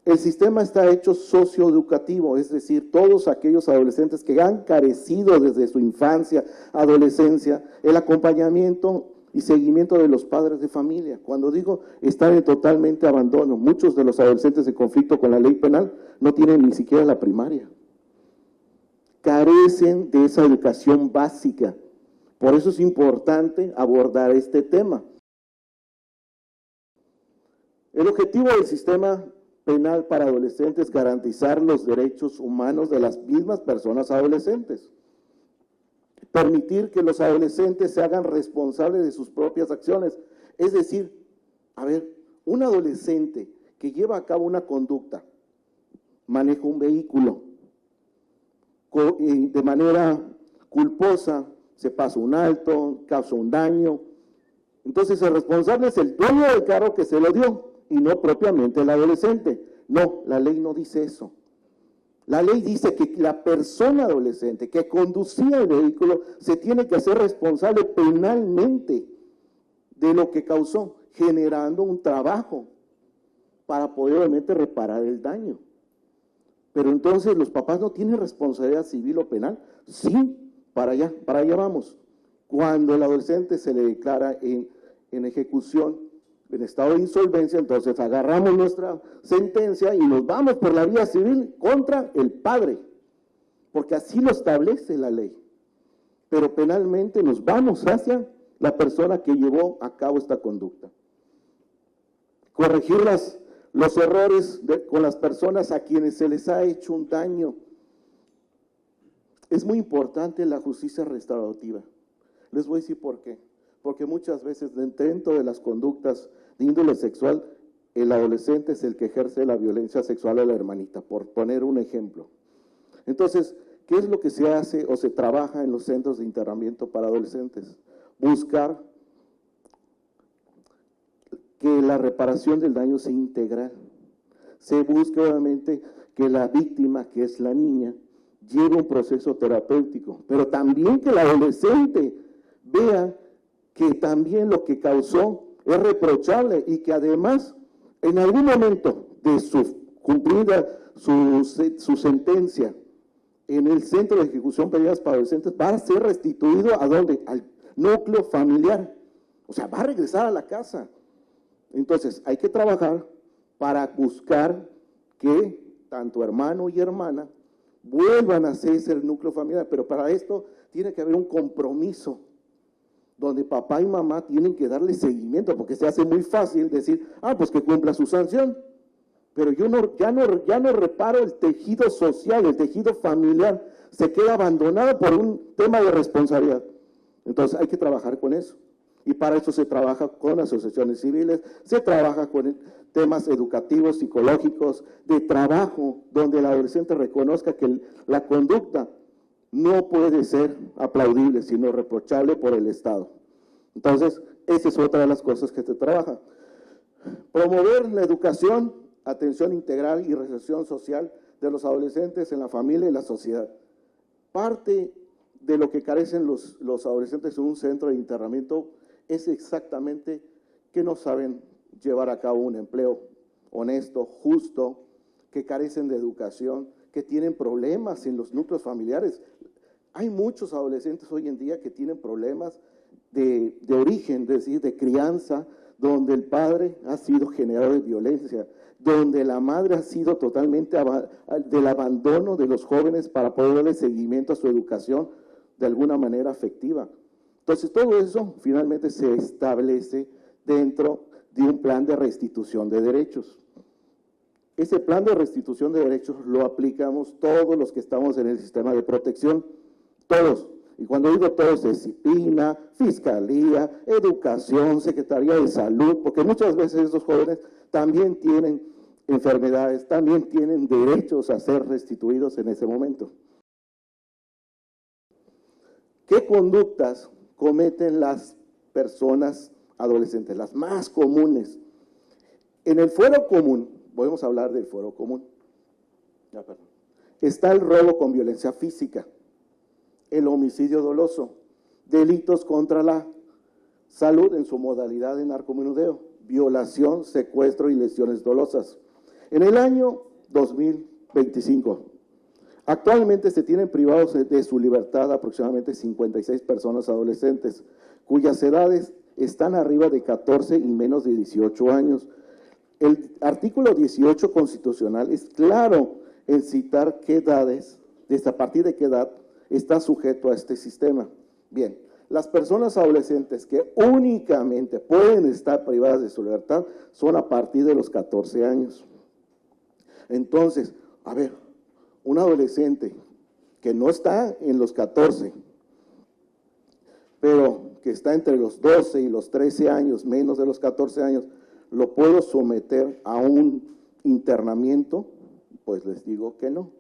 el sistema está hecho socioeducativo, es decir, todos aquellos adolescentes que han carecido desde su infancia, adolescencia, el acompañamiento y seguimiento de los padres de familia. Cuando digo están en totalmente abandono, muchos de los adolescentes en conflicto con la ley penal no tienen ni siquiera la primaria. Carecen de esa educación básica. Por eso es importante abordar este tema. El objetivo del sistema penal para adolescentes es garantizar los derechos humanos de las mismas personas adolescentes. Permitir que los adolescentes se hagan responsables de sus propias acciones. Es decir, un adolescente que lleva a cabo una conducta maneja un vehículo, de manera culposa, se pasa un alto, causa un daño. Entonces el responsable es el dueño del carro que se lo dio y no propiamente el adolescente. No, la ley no dice eso. La ley dice que la persona adolescente que conducía el vehículo se tiene que hacer responsable penalmente de lo que causó, generando un trabajo para poder obviamente reparar el daño. Pero entonces los papás no tienen responsabilidad civil o penal. Sí, para allá vamos. Cuando el adolescente se le declara en ejecución, en estado de insolvencia, entonces agarramos nuestra sentencia y nos vamos por la vía civil contra el padre, porque así lo establece la ley. Pero penalmente nos vamos hacia la persona que llevó a cabo esta conducta. Corregir los errores con las personas a quienes se les ha hecho un daño. Es muy importante la justicia restaurativa. Les voy a decir por qué. Porque muchas veces dentro de las conductas de índole sexual, el adolescente es el que ejerce la violencia sexual a la hermanita, por poner un ejemplo. Entonces, ¿qué es lo que se hace o se trabaja en los centros de internamiento para adolescentes? Buscar que la reparación del daño sea integral. Se busca obviamente que la víctima, que es la niña, lleve un proceso terapéutico, pero también que el adolescente vea que también lo que causó es reprochable y que además en algún momento de su cumplida su sentencia en el centro de ejecución penal para adolescentes va a ser restituido ¿a dónde? Al núcleo familiar, o sea, va a regresar a la casa. Entonces hay que trabajar para buscar que tanto hermano y hermana vuelvan a ser ese núcleo familiar, pero para esto tiene que haber un compromiso donde papá y mamá tienen que darle seguimiento, porque se hace muy fácil decir, pues que cumpla su sanción, pero yo ya no reparo el tejido social, el tejido familiar, se queda abandonado por un tema de responsabilidad. Entonces hay que trabajar con eso, y para eso se trabaja con asociaciones civiles, se trabaja con temas educativos, psicológicos, de trabajo, donde el adolescente reconozca que la conducta no puede ser aplaudible, sino reprochable por el Estado. Entonces, esa es otra de las cosas que se trabaja. Promover la educación, atención integral y reinserción social de los adolescentes en la familia y la sociedad. Parte de lo que carecen los adolescentes en un centro de internamiento es exactamente que no saben llevar a cabo un empleo honesto, justo, que carecen de educación, que tienen problemas en los núcleos familiares. Hay muchos adolescentes hoy en día que tienen problemas de origen, es decir, de crianza, donde el padre ha sido generador de violencia, donde la madre ha sido totalmente del abandono de los jóvenes para poder darle seguimiento a su educación de alguna manera afectiva. Entonces todo eso finalmente se establece dentro de un plan de restitución de derechos. Ese plan de restitución de derechos lo aplicamos todos los que estamos en el sistema de protección, todos. Y cuando digo todos es disciplina, fiscalía, educación, secretaría de salud, porque muchas veces estos jóvenes también tienen enfermedades, también tienen derechos a ser restituidos en ese momento. ¿Qué conductas cometen las personas adolescentes? Las más comunes. En el fuero común, podemos hablar del fuero común, está el robo con violencia física, el homicidio doloso, delitos contra la salud en su modalidad de narcomenudeo, violación, secuestro y lesiones dolosas. En el año 2025, actualmente se tienen privados de su libertad aproximadamente 56 personas adolescentes, cuyas edades están arriba de 14 y menos de 18 años. El artículo 18 constitucional es claro en citar qué edades, desde a partir de qué edad está sujeto a este sistema. Bien, las personas adolescentes que únicamente pueden estar privadas de su libertad son a partir de los 14 años. Entonces, a ver, un adolescente que no está en los 14, pero que está entre los 12 y los 13 años, menos de los 14 años, lo puedo someter a un internamiento Pues les digo que no,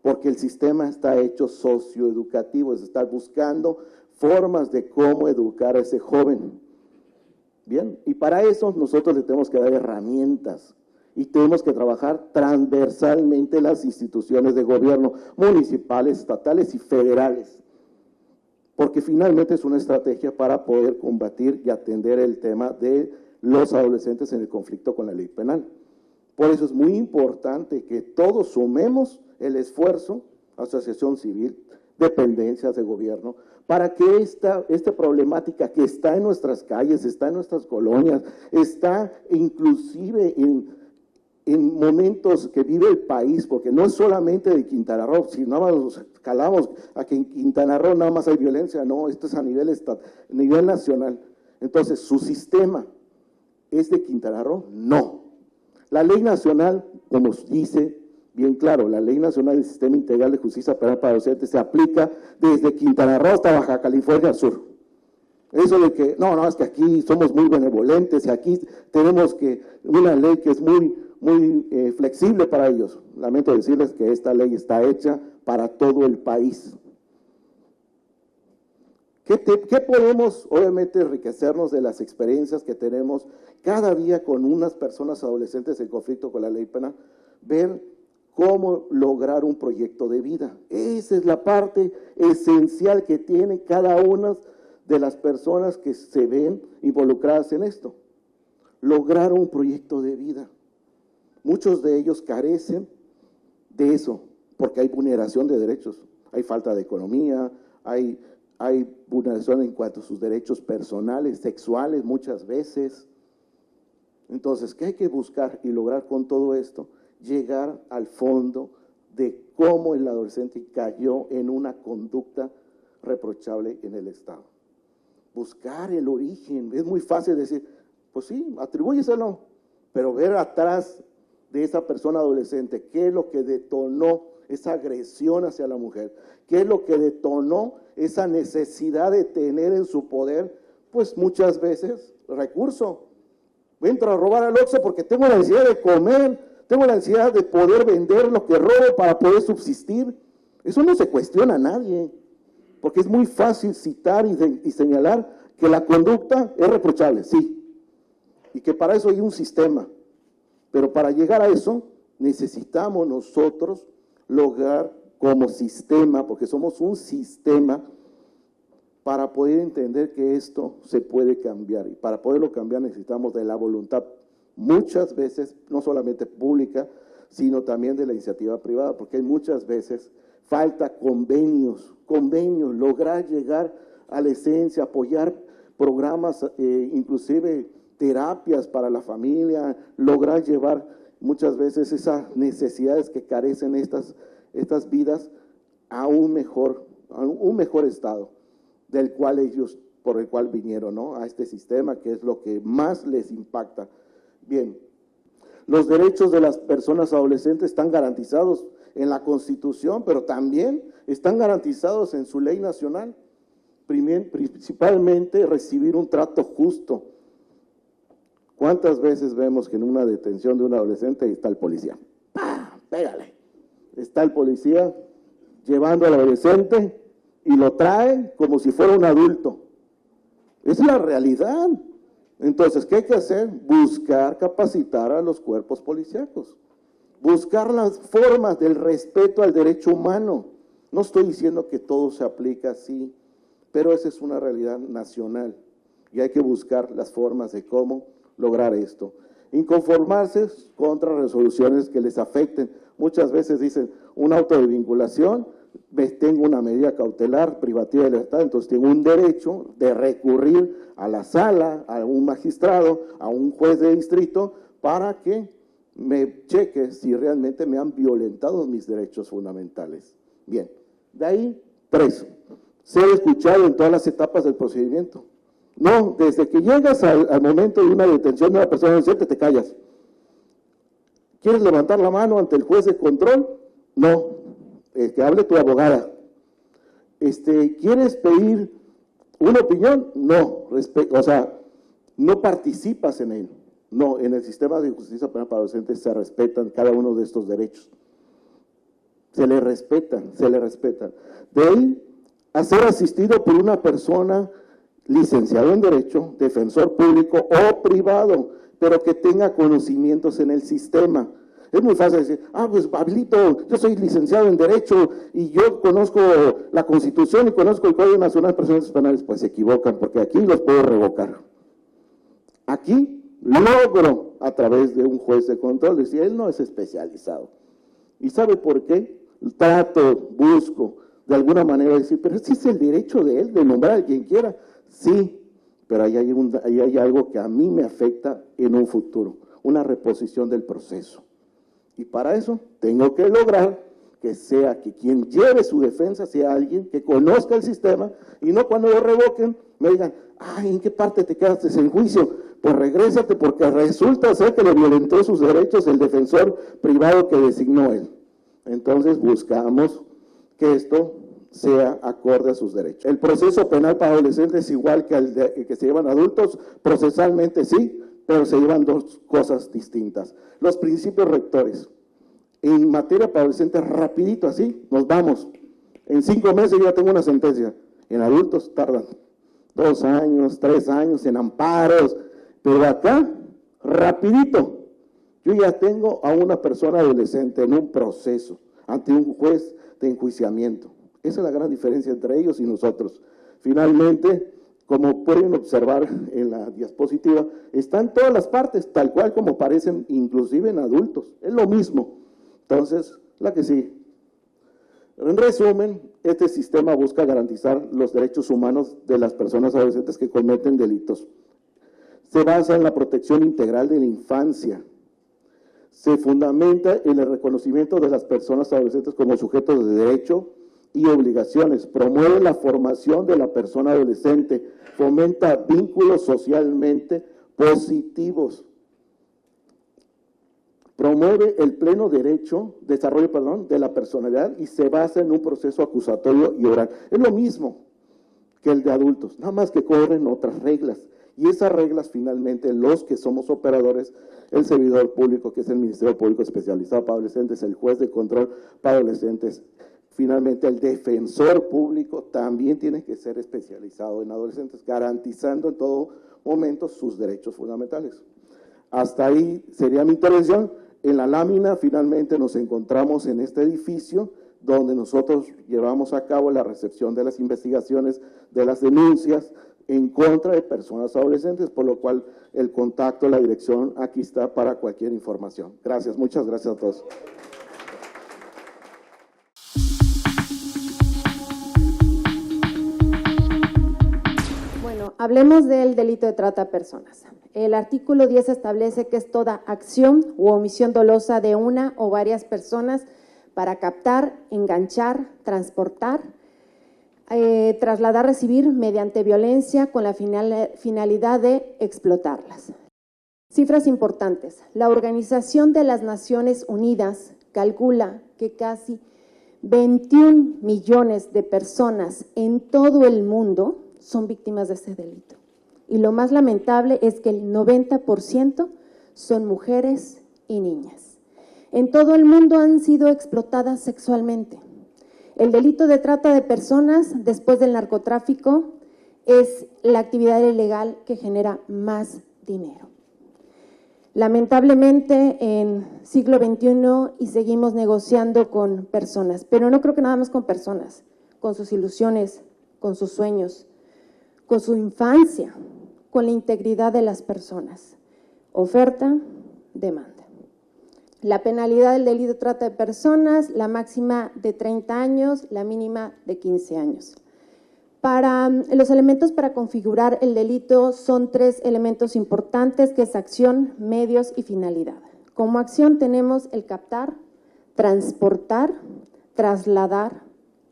porque el sistema está hecho socioeducativo, es estar buscando formas de cómo educar a ese joven. Bien, y para eso nosotros le tenemos que dar herramientas y tenemos que trabajar transversalmente las instituciones de gobierno, municipales, estatales y federales, porque finalmente es una estrategia para poder combatir y atender el tema de los adolescentes en el conflicto con la ley penal. Por eso es muy importante que todos sumemos el esfuerzo, asociación civil, dependencias de gobierno, para que esta problemática que está en nuestras calles, está en nuestras colonias, está inclusive en momentos que vive el país, porque no es solamente de Quintana Roo, si nada más nos calamos a que en Quintana Roo nada más hay violencia, no, esto es a nivel nacional. Entonces, ¿su sistema es de Quintana Roo? No. La ley nacional, como dice bien claro, la Ley Nacional del Sistema Integral de Justicia Penal para Adolescentes se aplica desde Quintana Roo hasta Baja California Sur. Eso de que, no, es que aquí somos muy benevolentes y aquí tenemos una ley que es muy flexible para ellos. Lamento decirles que esta ley está hecha para todo el país. ¿Qué podemos, obviamente, enriquecernos de las experiencias que tenemos cada día con unas personas adolescentes en conflicto con la ley penal? Ver cómo lograr un proyecto de vida. Esa es la parte esencial que tiene cada una de las personas que se ven involucradas en esto. Lograr un proyecto de vida. Muchos de ellos carecen de eso, porque hay vulneración de derechos, hay falta de economía, hay vulneración en cuanto a sus derechos personales, sexuales muchas veces. Entonces, ¿qué hay que buscar y lograr con todo esto? Llegar al fondo de cómo el adolescente cayó en una conducta reprochable en el Estado. Buscar el origen. Es muy fácil decir, pues sí, atribúyeselo, pero ver atrás de esa persona adolescente, qué es lo que detonó esa agresión hacia la mujer, qué es lo que detonó esa necesidad de tener en su poder, pues muchas veces, recurso. Entro a robar al Oxxo porque tengo la necesidad de comer, tengo la necesidad de poder vender lo que robo para poder subsistir. Eso no se cuestiona a nadie, porque es muy fácil citar y señalar que la conducta es reprochable, sí, y que para eso hay un sistema. Pero para llegar a eso necesitamos nosotros lograr como sistema, porque somos un sistema, para poder entender que esto se puede cambiar. Y para poderlo cambiar necesitamos de la voluntad, muchas veces, no solamente pública, sino también de la iniciativa privada, porque hay muchas veces falta convenios, lograr llegar a la esencia, apoyar programas, inclusive terapias para la familia, lograr llevar muchas veces esas necesidades que carecen estas vidas a un mejor estado, por el cual vinieron, ¿no? A este sistema, que es lo que más les impacta. Bien, los derechos de las personas adolescentes están garantizados en la Constitución, pero también están garantizados en su ley nacional, principalmente recibir un trato justo. ¿Cuántas veces vemos que en una detención de un adolescente está el policía? ¡Pah! ¡Pégale! Está el policía llevando al adolescente y lo trae como si fuera un adulto. Es la realidad. Entonces, ¿qué hay que hacer? Buscar capacitar a los cuerpos policíacos. Buscar las formas del respeto al derecho humano. No estoy diciendo que todo se aplica así, pero esa es una realidad nacional. Y hay que buscar las formas de cómo lograr esto. Inconformarse contra resoluciones que les afecten. Muchas veces dicen, un auto de vinculación, tengo una medida cautelar privativa de libertad, entonces tengo un derecho de recurrir a la sala, a un magistrado, a un juez de distrito, para que me cheque si realmente me han violentado mis derechos fundamentales. Bien, de ahí, preso. Ser escuchado en todas las etapas del procedimiento. No, desde que llegas al momento de una detención de una persona inocente, te callas. ¿Quieres levantar la mano ante el juez de control? No, que hable tu abogada. ¿Quieres pedir una opinión? No, no participas en él. No, en el sistema de justicia penal para adolescentes se respetan cada uno de estos derechos. se le respeta, se le respeta. De ahí a ser asistido por una persona licenciado en Derecho, defensor público o privado, pero que tenga conocimientos en el sistema. Es muy fácil decir, pues Pablito, yo soy licenciado en Derecho y yo conozco la Constitución y conozco el Código Nacional de Procedimientos Penales. Pues se equivocan, porque aquí los puedo revocar. Aquí logro, a través de un juez de control, decir, él no es especializado. ¿Y sabe por qué? Trato, busco, de alguna manera decir, pero ese es el derecho de él, de nombrar a quien quiera. Sí, pero ahí hay algo que a mí me afecta en un futuro, una reposición del proceso. Y para eso tengo que lograr que quien lleve su defensa sea alguien que conozca el sistema y no cuando lo revoquen me digan, ¿en qué parte te quedaste en juicio? Pues regrésate porque resulta ser que le violentó sus derechos el defensor privado que designó él. Entonces buscamos que esto sea acorde a sus derechos. El proceso penal para adolescentes es igual que el que se llevan adultos, procesalmente sí, pero se llevan dos cosas distintas. Los principios rectores. En materia para adolescentes, rapidito así, nos vamos. En 5 meses yo ya tengo una sentencia. En adultos tardan 2 años, 3 años, en amparos. Pero acá, rapidito, yo ya tengo a una persona adolescente en un proceso, ante un juez de enjuiciamiento. Esa es la gran diferencia entre ellos y nosotros. Finalmente, como pueden observar en la diapositiva, están todas las partes, tal cual como parecen, inclusive en adultos. Es lo mismo. Entonces, la que sigue. En resumen, este sistema busca garantizar los derechos humanos de las personas adolescentes que cometen delitos. Se basa en la protección integral de la infancia. Se fundamenta en el reconocimiento de las personas adolescentes como sujetos de derecho y obligaciones. Promueve la formación de la persona adolescente. Fomenta vínculos socialmente positivos. Promueve el pleno desarrollo de la personalidad y se basa en un proceso acusatorio y oral. Es lo mismo que el de adultos, nada más que corren otras reglas. Y esas reglas finalmente, los que somos operadores, el servidor público, que es el Ministerio Público Especializado para Adolescentes, el juez de control para adolescentes, finalmente el defensor público también tiene que ser especializado en adolescentes, garantizando en todo momento sus derechos fundamentales. Hasta ahí sería mi intervención. En la lámina finalmente nos encontramos en este edificio donde nosotros llevamos a cabo la recepción de las investigaciones, de las denuncias en contra de personas adolescentes, por lo cual el contacto, la dirección aquí está para cualquier información. Gracias, muchas gracias a todos. Bueno, hablemos del delito de trata de personas. El artículo 10 establece que es toda acción u omisión dolosa de una o varias personas para captar, enganchar, transportar, trasladar, recibir mediante violencia con la finalidad de explotarlas. Cifras importantes. La Organización de las Naciones Unidas calcula que casi 21 millones de personas en todo el mundo son víctimas de este delito. Y lo más lamentable es que el 90% son mujeres y niñas. En todo el mundo han sido explotadas sexualmente. El delito de trata de personas, después del narcotráfico, es la actividad ilegal que genera más dinero. Lamentablemente, en siglo XXI y seguimos negociando con personas, pero no creo que nada más con personas, con sus ilusiones, con sus sueños, con su infancia, con la integridad de las personas. Oferta, demanda. La penalidad del delito de trata de personas, la máxima de 30 años, la mínima de 15 años. Los elementos para configurar el delito son 3 elementos importantes, que es acción, medios y finalidad. Como acción tenemos el captar, transportar, trasladar,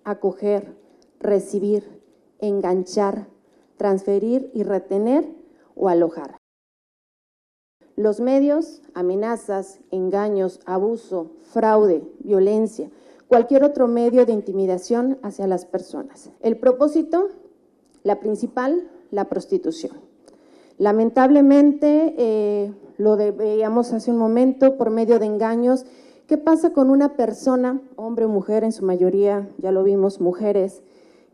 acoger, recibir, enganchar, transferir y retener o alojar. Los medios, amenazas, engaños, abuso, fraude, violencia, cualquier otro medio de intimidación hacia las personas. El propósito, la principal, la prostitución. Lamentablemente, lo veíamos hace un momento, por medio de engaños ¿Qué pasa con una persona, hombre o mujer, en su mayoría, ya lo vimos, mujeres,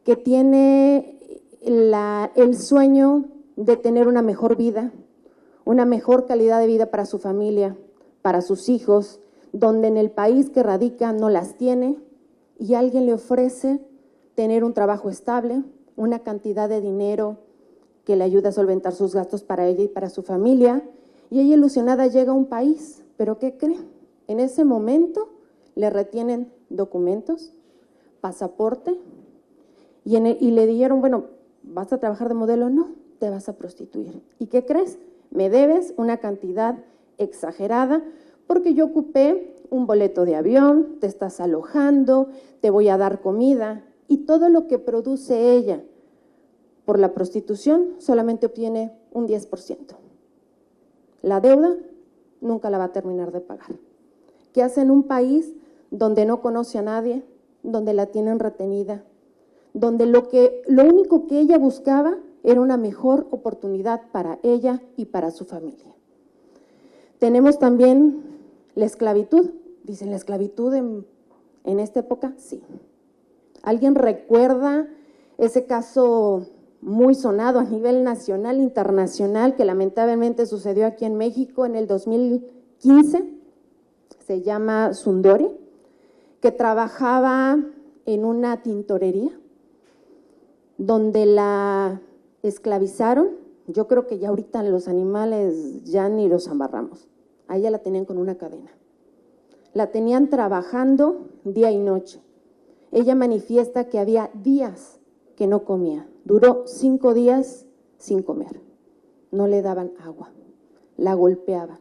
que tiene el sueño de tener una mejor vida, una mejor calidad de vida para su familia, para sus hijos, donde en el país que radica no las tiene y alguien le ofrece tener un trabajo estable, una cantidad de dinero que le ayuda a solventar sus gastos para ella y para su familia, y ella ilusionada llega a un país, pero ¿qué cree? En ese momento le retienen documentos, pasaporte, y le dijeron, bueno, ¿vas a trabajar de modelo? No, te vas a prostituir. ¿Y qué crees? Me debes una cantidad exagerada porque yo ocupé un boleto de avión, te estás alojando, te voy a dar comida, y todo lo que produce ella por la prostitución solamente obtiene un 10%. La deuda nunca la va a terminar de pagar. ¿Qué hace en un país donde no conoce a nadie, donde la tienen retenida, donde lo único que ella buscaba era una mejor oportunidad para ella y para su familia? Tenemos también la esclavitud. Dicen, ¿la esclavitud en esta época? Sí. ¿Alguien recuerda ese caso muy sonado a nivel nacional, internacional, que lamentablemente sucedió aquí en México en el 2015? Se llama Sundori, que trabajaba en una tintorería donde la esclavizaron. Yo creo que ya ahorita los animales ya ni los amarramos. A ella la tenían con una cadena. La tenían trabajando día y noche. Ella manifiesta que había días que no comía. Duró 5 días sin comer. No le daban agua. La golpeaban.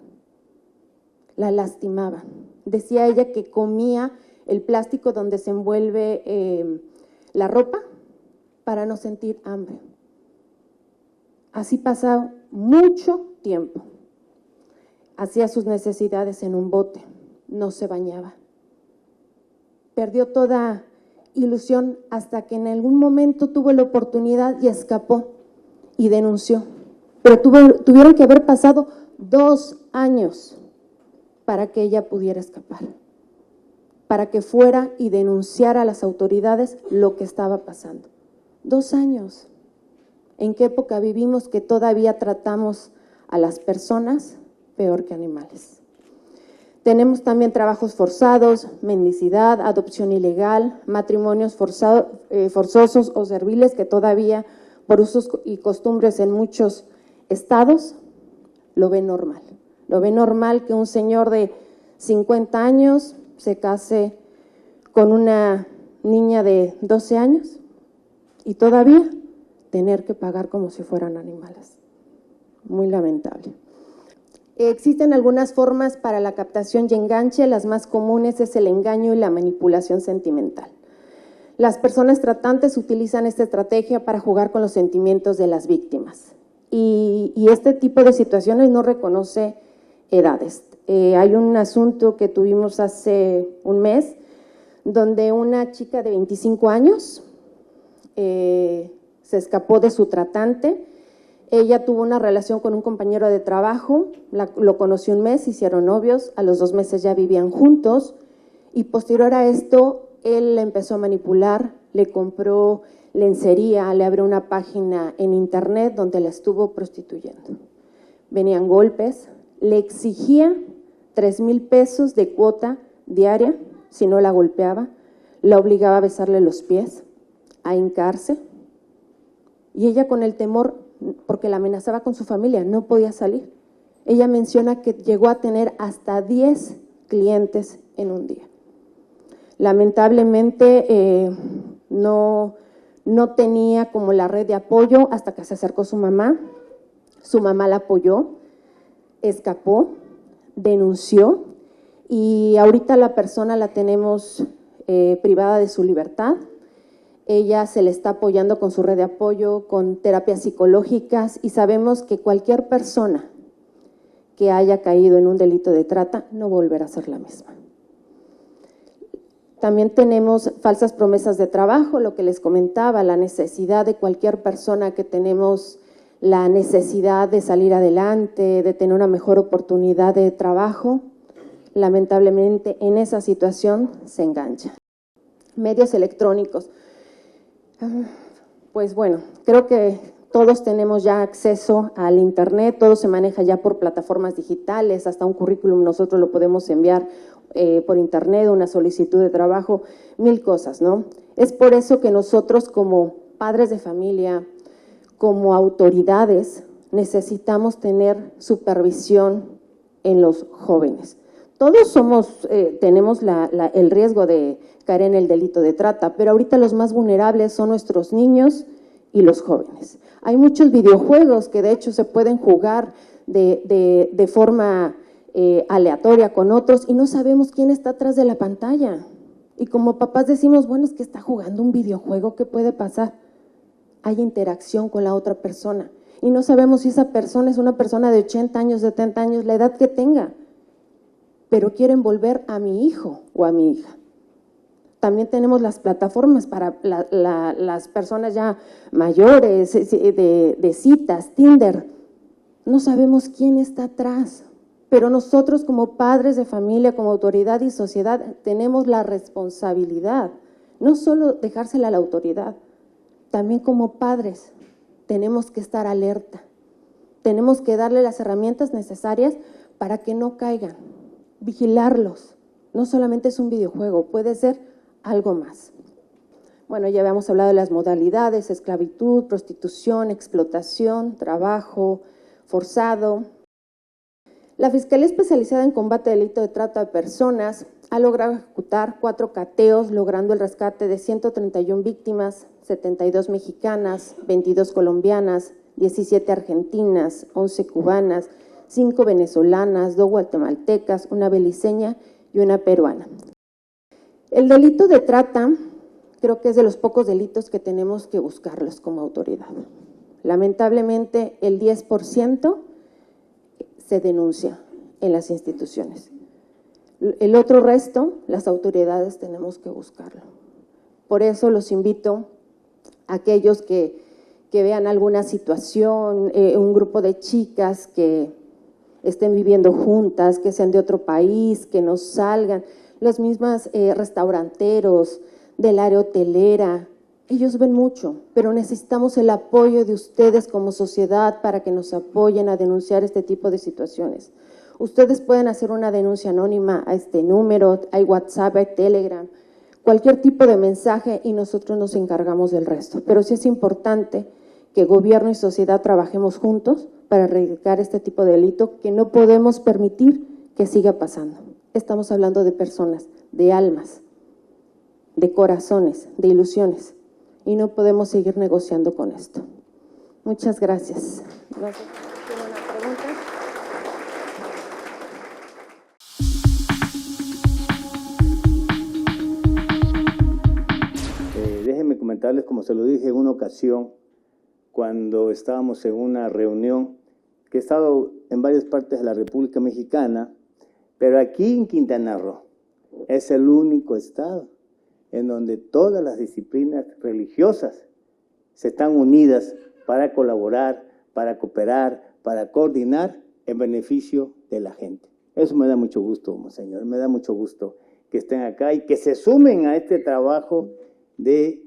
La lastimaban. Decía ella que comía el plástico donde se envuelve la ropa para no sentir hambre. Así pasaba mucho tiempo. Hacía sus necesidades en un bote, no se bañaba. Perdió toda ilusión hasta que en algún momento tuvo la oportunidad y escapó y denunció. Pero tuvieron que haber pasado 2 años para que ella pudiera escapar, para que fuera y denunciara a las autoridades lo que estaba pasando. 2 años. ¿En qué época vivimos que todavía tratamos a las personas peor que animales? Tenemos también trabajos forzados, mendicidad, adopción ilegal, matrimonios forzosos o serviles que todavía, por usos y costumbres en muchos estados, lo ven normal. Lo ven normal que un señor de 50 años se case con una niña de 12 años y todavía tener que pagar como si fueran animales. Muy lamentable. Existen algunas formas para la captación y enganche. Las más comunes es el engaño y la manipulación sentimental. Las personas tratantes utilizan esta estrategia para jugar con los sentimientos de las víctimas. Y este tipo de situaciones no reconoce edades. Hay un asunto que tuvimos hace un mes, donde una chica de 25 años se escapó de su tratante. Ella tuvo una relación con un compañero de trabajo, lo conoció un mes, hicieron novios, a los 2 meses ya vivían juntos y posterior a esto él la empezó a manipular, le compró lencería, le abrió una página en internet donde la estuvo prostituyendo. Venían golpes, le exigía 3,000 pesos de cuota diaria si no la golpeaba, la obligaba a besarle los pies, a hincarse y ella con el temor, porque la amenazaba con su familia, no podía salir. Ella menciona que llegó a tener hasta 10 clientes en un día. Lamentablemente no tenía como la red de apoyo hasta que se acercó su mamá la apoyó, escapó, denunció y ahorita la persona la tenemos privada de su libertad. Ella se le está apoyando con su red de apoyo, con terapias psicológicas y sabemos que cualquier persona que haya caído en un delito de trata no volverá a ser la misma. También tenemos falsas promesas de trabajo, lo que les comentaba, la necesidad de cualquier persona que tenemos la necesidad de salir adelante, de tener una mejor oportunidad de trabajo. lamentablemente en esa situación se engancha. Medios electrónicos. Pues bueno, creo que todos tenemos ya acceso al Internet, todo se maneja ya por plataformas digitales, hasta un currículum nosotros lo podemos enviar por Internet, una solicitud de trabajo, mil cosas, ¿no? Es por eso que nosotros como padres de familia, como autoridades, necesitamos tener supervisión en los jóvenes. Todos tenemos el riesgo de caer en el delito de trata, pero ahorita los más vulnerables son nuestros niños y los jóvenes. Hay muchos videojuegos que de hecho se pueden jugar de forma aleatoria con otros y no sabemos quién está atrás de la pantalla. Y como papás decimos, bueno, es que está jugando un videojuego, ¿qué puede pasar? Hay interacción con la otra persona y no sabemos si esa persona es una persona de 80 años, 70 años, la edad que tenga, pero quiere envolver a mi hijo o a mi hija. También tenemos las plataformas para las personas ya mayores, de citas, Tinder. No sabemos quién está atrás, pero nosotros como padres de familia, como autoridad y sociedad, tenemos la responsabilidad, no solo dejársela a la autoridad, también como padres tenemos que estar alerta, tenemos que darle las herramientas necesarias para que no caigan, vigilarlos. No solamente es un videojuego, puede ser algo más. Bueno, ya habíamos hablado de las modalidades: esclavitud, prostitución, explotación, trabajo forzado. La Fiscalía Especializada en Combate al Delito de Trata de Personas ha logrado ejecutar 4 cateos, logrando el rescate de 131 víctimas, 72 mexicanas, 22 colombianas, 17 argentinas, 11 cubanas, 5 venezolanas, 2 guatemaltecas, una beliceña y una peruana. El delito de trata creo que es de los pocos delitos que tenemos que buscarlos como autoridad. Lamentablemente el 10% se denuncia en las instituciones. El otro resto, las autoridades tenemos que buscarlo. Por eso los invito a aquellos que vean alguna situación, un grupo de chicas que estén viviendo juntas, que sean de otro país, que no salgan, los mismos restauranteros, del área hotelera, ellos ven mucho, pero necesitamos el apoyo de ustedes como sociedad para que nos apoyen a denunciar este tipo de situaciones. Ustedes pueden hacer una denuncia anónima a este número, hay WhatsApp, hay Telegram, cualquier tipo de mensaje y nosotros nos encargamos del resto. Pero sí es importante que gobierno y sociedad trabajemos juntos para erradicar este tipo de delito que no podemos permitir que siga pasando. Estamos hablando de personas, de almas, de corazones, de ilusiones, y no podemos seguir negociando con esto. Muchas gracias. Gracias. ¿Tiene una pregunta? Déjenme comentarles, como se lo dije en una ocasión, cuando estábamos en una reunión, que he estado en varias partes de la República Mexicana, pero aquí en Quintana Roo es el único estado en donde todas las disciplinas religiosas se están unidas para colaborar, para cooperar, para coordinar en beneficio de la gente. Eso me da mucho gusto, monseñor, me da mucho gusto que estén acá y que se sumen a este trabajo de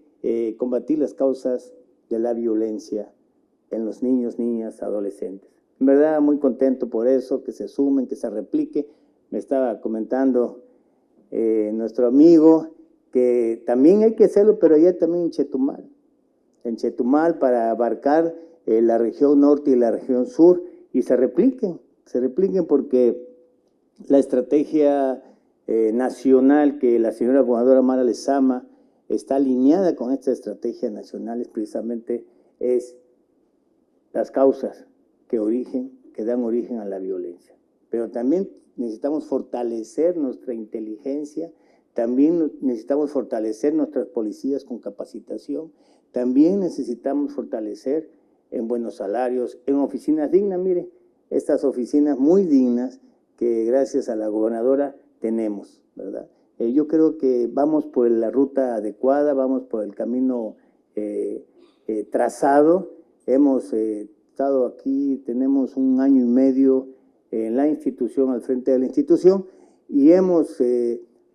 combatir las causas de la violencia en los niños, niñas, adolescentes. En verdad, muy contento por eso, que se sumen, que se replique. Me estaba comentando nuestro amigo que también hay que hacerlo, pero ya también en Chetumal para abarcar la región norte y la región sur, y se repliquen porque la estrategia nacional que la señora gobernadora Mara Lezama está alineada con esta estrategia nacional, precisamente es las causas que dan origen a la violencia. Pero también necesitamos fortalecer nuestra inteligencia, también necesitamos fortalecer nuestras policías con capacitación, también necesitamos fortalecer en buenos salarios, en oficinas dignas. Mire, estas oficinas muy dignas que gracias a la gobernadora tenemos, ¿verdad? Yo creo que vamos por la ruta adecuada, vamos por el camino trazado. Hemos estado aquí, tenemos 1 año y medio en la institución, al frente de la institución, y hemos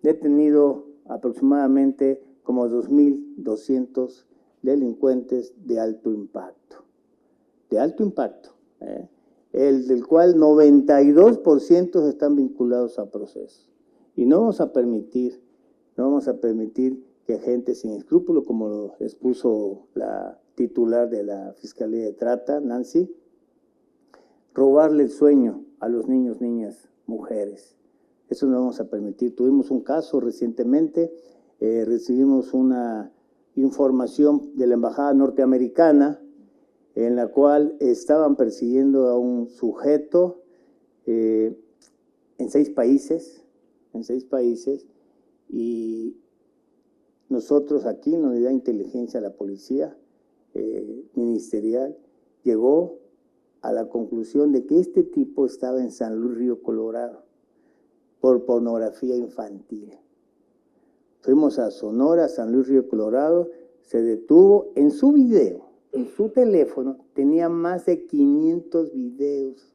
detenido aproximadamente como 2.200 delincuentes de alto impacto, el del cual 92% están vinculados a procesos. Y no vamos a permitir que gente sin escrúpulo, como lo expuso la titular de la Fiscalía de Trata, Nancy, robarle el sueño a los niños, niñas, mujeres. Eso no vamos a permitir. Tuvimos un caso recientemente, recibimos una información de la Embajada norteamericana en la cual estaban persiguiendo a un sujeto en 6 países, y nosotros aquí en la Unidad de Inteligencia de la Policía Ministerial llegó a la conclusión de que este tipo estaba en San Luis Río Colorado por pornografía infantil. Fuimos a Sonora, San Luis Río Colorado, se detuvo en su video, en su teléfono, tenía más de 500 videos,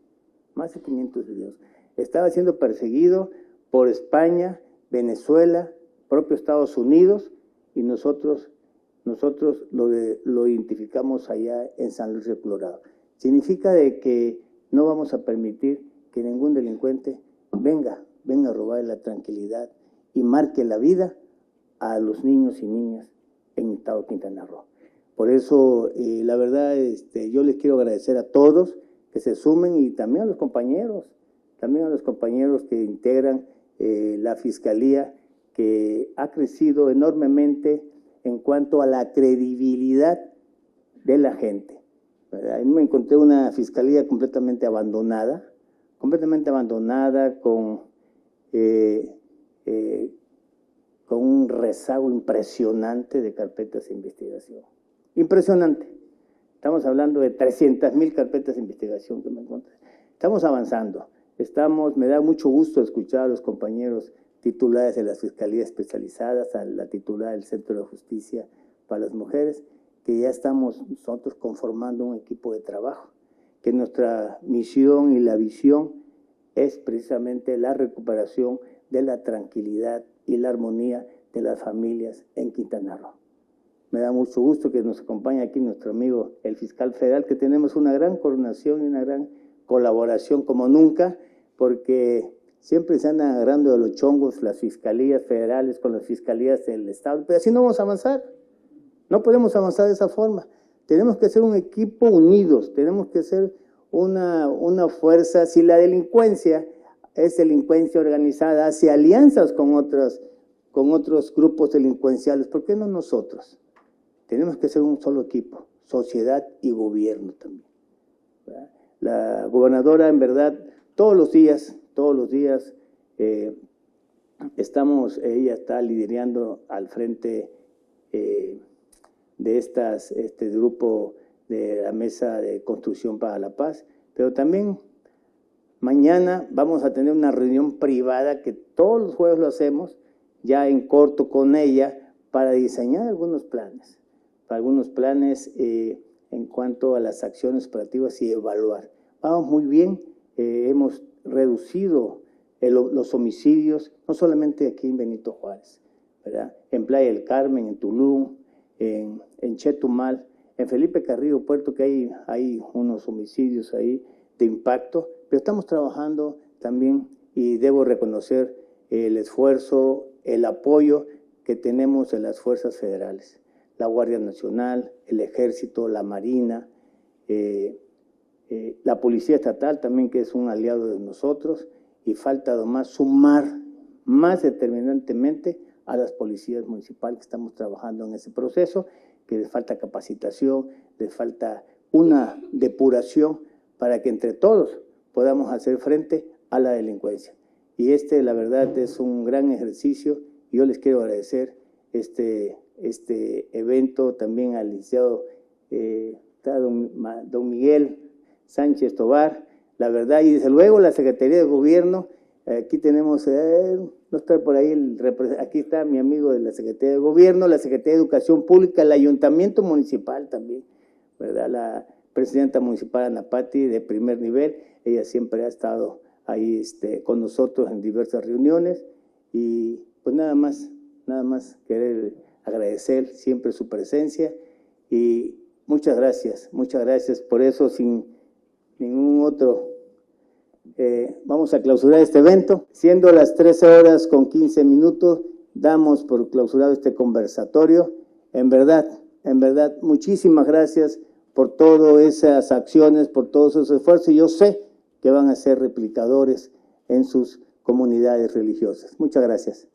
Estaba siendo perseguido por España, Venezuela, propio Estados Unidos, y nosotros lo identificamos allá en San Luis Río Colorado. Significa de que no vamos a permitir que ningún delincuente venga a robar la tranquilidad y marque la vida a los niños y niñas en el estado de Quintana Roo. Por eso, la verdad, yo les quiero agradecer a todos que se sumen, y también a los compañeros que integran la Fiscalía, que ha crecido enormemente en cuanto a la credibilidad de la gente. Ahí me encontré una Fiscalía completamente abandonada, con un rezago impresionante de carpetas de investigación. Impresionante. Estamos hablando de 300,000 carpetas de investigación que me encontré. Estamos avanzando. Me da mucho gusto escuchar a los compañeros titulares de las Fiscalías especializadas, a la titular del Centro de Justicia para las Mujeres, que ya estamos nosotros conformando un equipo de trabajo, que nuestra misión y la visión es precisamente la recuperación de la tranquilidad y la armonía de las familias en Quintana Roo. Me da mucho gusto que nos acompañe aquí nuestro amigo el fiscal federal, que tenemos una gran coordinación y una gran colaboración como nunca, porque siempre se andan agarrando de los chongos las fiscalías federales con las fiscalías del Estado, pero así no vamos a avanzar. No podemos avanzar de esa forma. Tenemos que ser un equipo unidos, tenemos que ser una fuerza. Si la delincuencia es delincuencia organizada, hace alianzas con otros grupos delincuenciales, ¿por qué no nosotros? Tenemos que ser un solo equipo, sociedad y gobierno también, ¿verdad? La gobernadora, en verdad, todos los días, ella está liderando al frente de este grupo de la Mesa de Construcción para la Paz, pero también mañana vamos a tener una reunión privada que todos los jueves lo hacemos, ya en corto con ella, para diseñar algunos planes en cuanto a las acciones operativas y evaluar. Vamos muy bien, hemos reducido los homicidios, no solamente aquí en Benito Juárez, ¿verdad? En Playa del Carmen, en Tulum, en Chetumal, en Felipe Carrillo Puerto, que hay unos homicidios ahí de impacto, pero estamos trabajando también, y debo reconocer el esfuerzo, el apoyo que tenemos en las fuerzas federales, la Guardia Nacional, el Ejército, la Marina, la Policía Estatal también, que es un aliado de nosotros, y falta además sumar más determinantemente a las policías municipales, que estamos trabajando en ese proceso, que les falta capacitación, les falta una depuración para que entre todos podamos hacer frente a la delincuencia. Y la verdad, es un gran ejercicio, y yo les quiero agradecer este evento también al licenciado don Miguel Sánchez Tobar, la verdad, y desde luego la Secretaría de Gobierno. Aquí tenemos, no está por ahí, aquí está mi amigo de la Secretaría de Gobierno, la Secretaría de Educación Pública, el Ayuntamiento Municipal también, ¿verdad? La Presidenta Municipal Ana Patti, de primer nivel, ella siempre ha estado ahí con nosotros en diversas reuniones y pues nada más querer agradecer siempre su presencia y muchas gracias por eso. Sin ningún otro, vamos a clausurar este evento. Siendo las 13:15, damos por clausurado este conversatorio. En verdad, muchísimas gracias por todas esas acciones, por todos esos esfuerzos, y yo sé que van a ser replicadores en sus comunidades religiosas. Muchas gracias.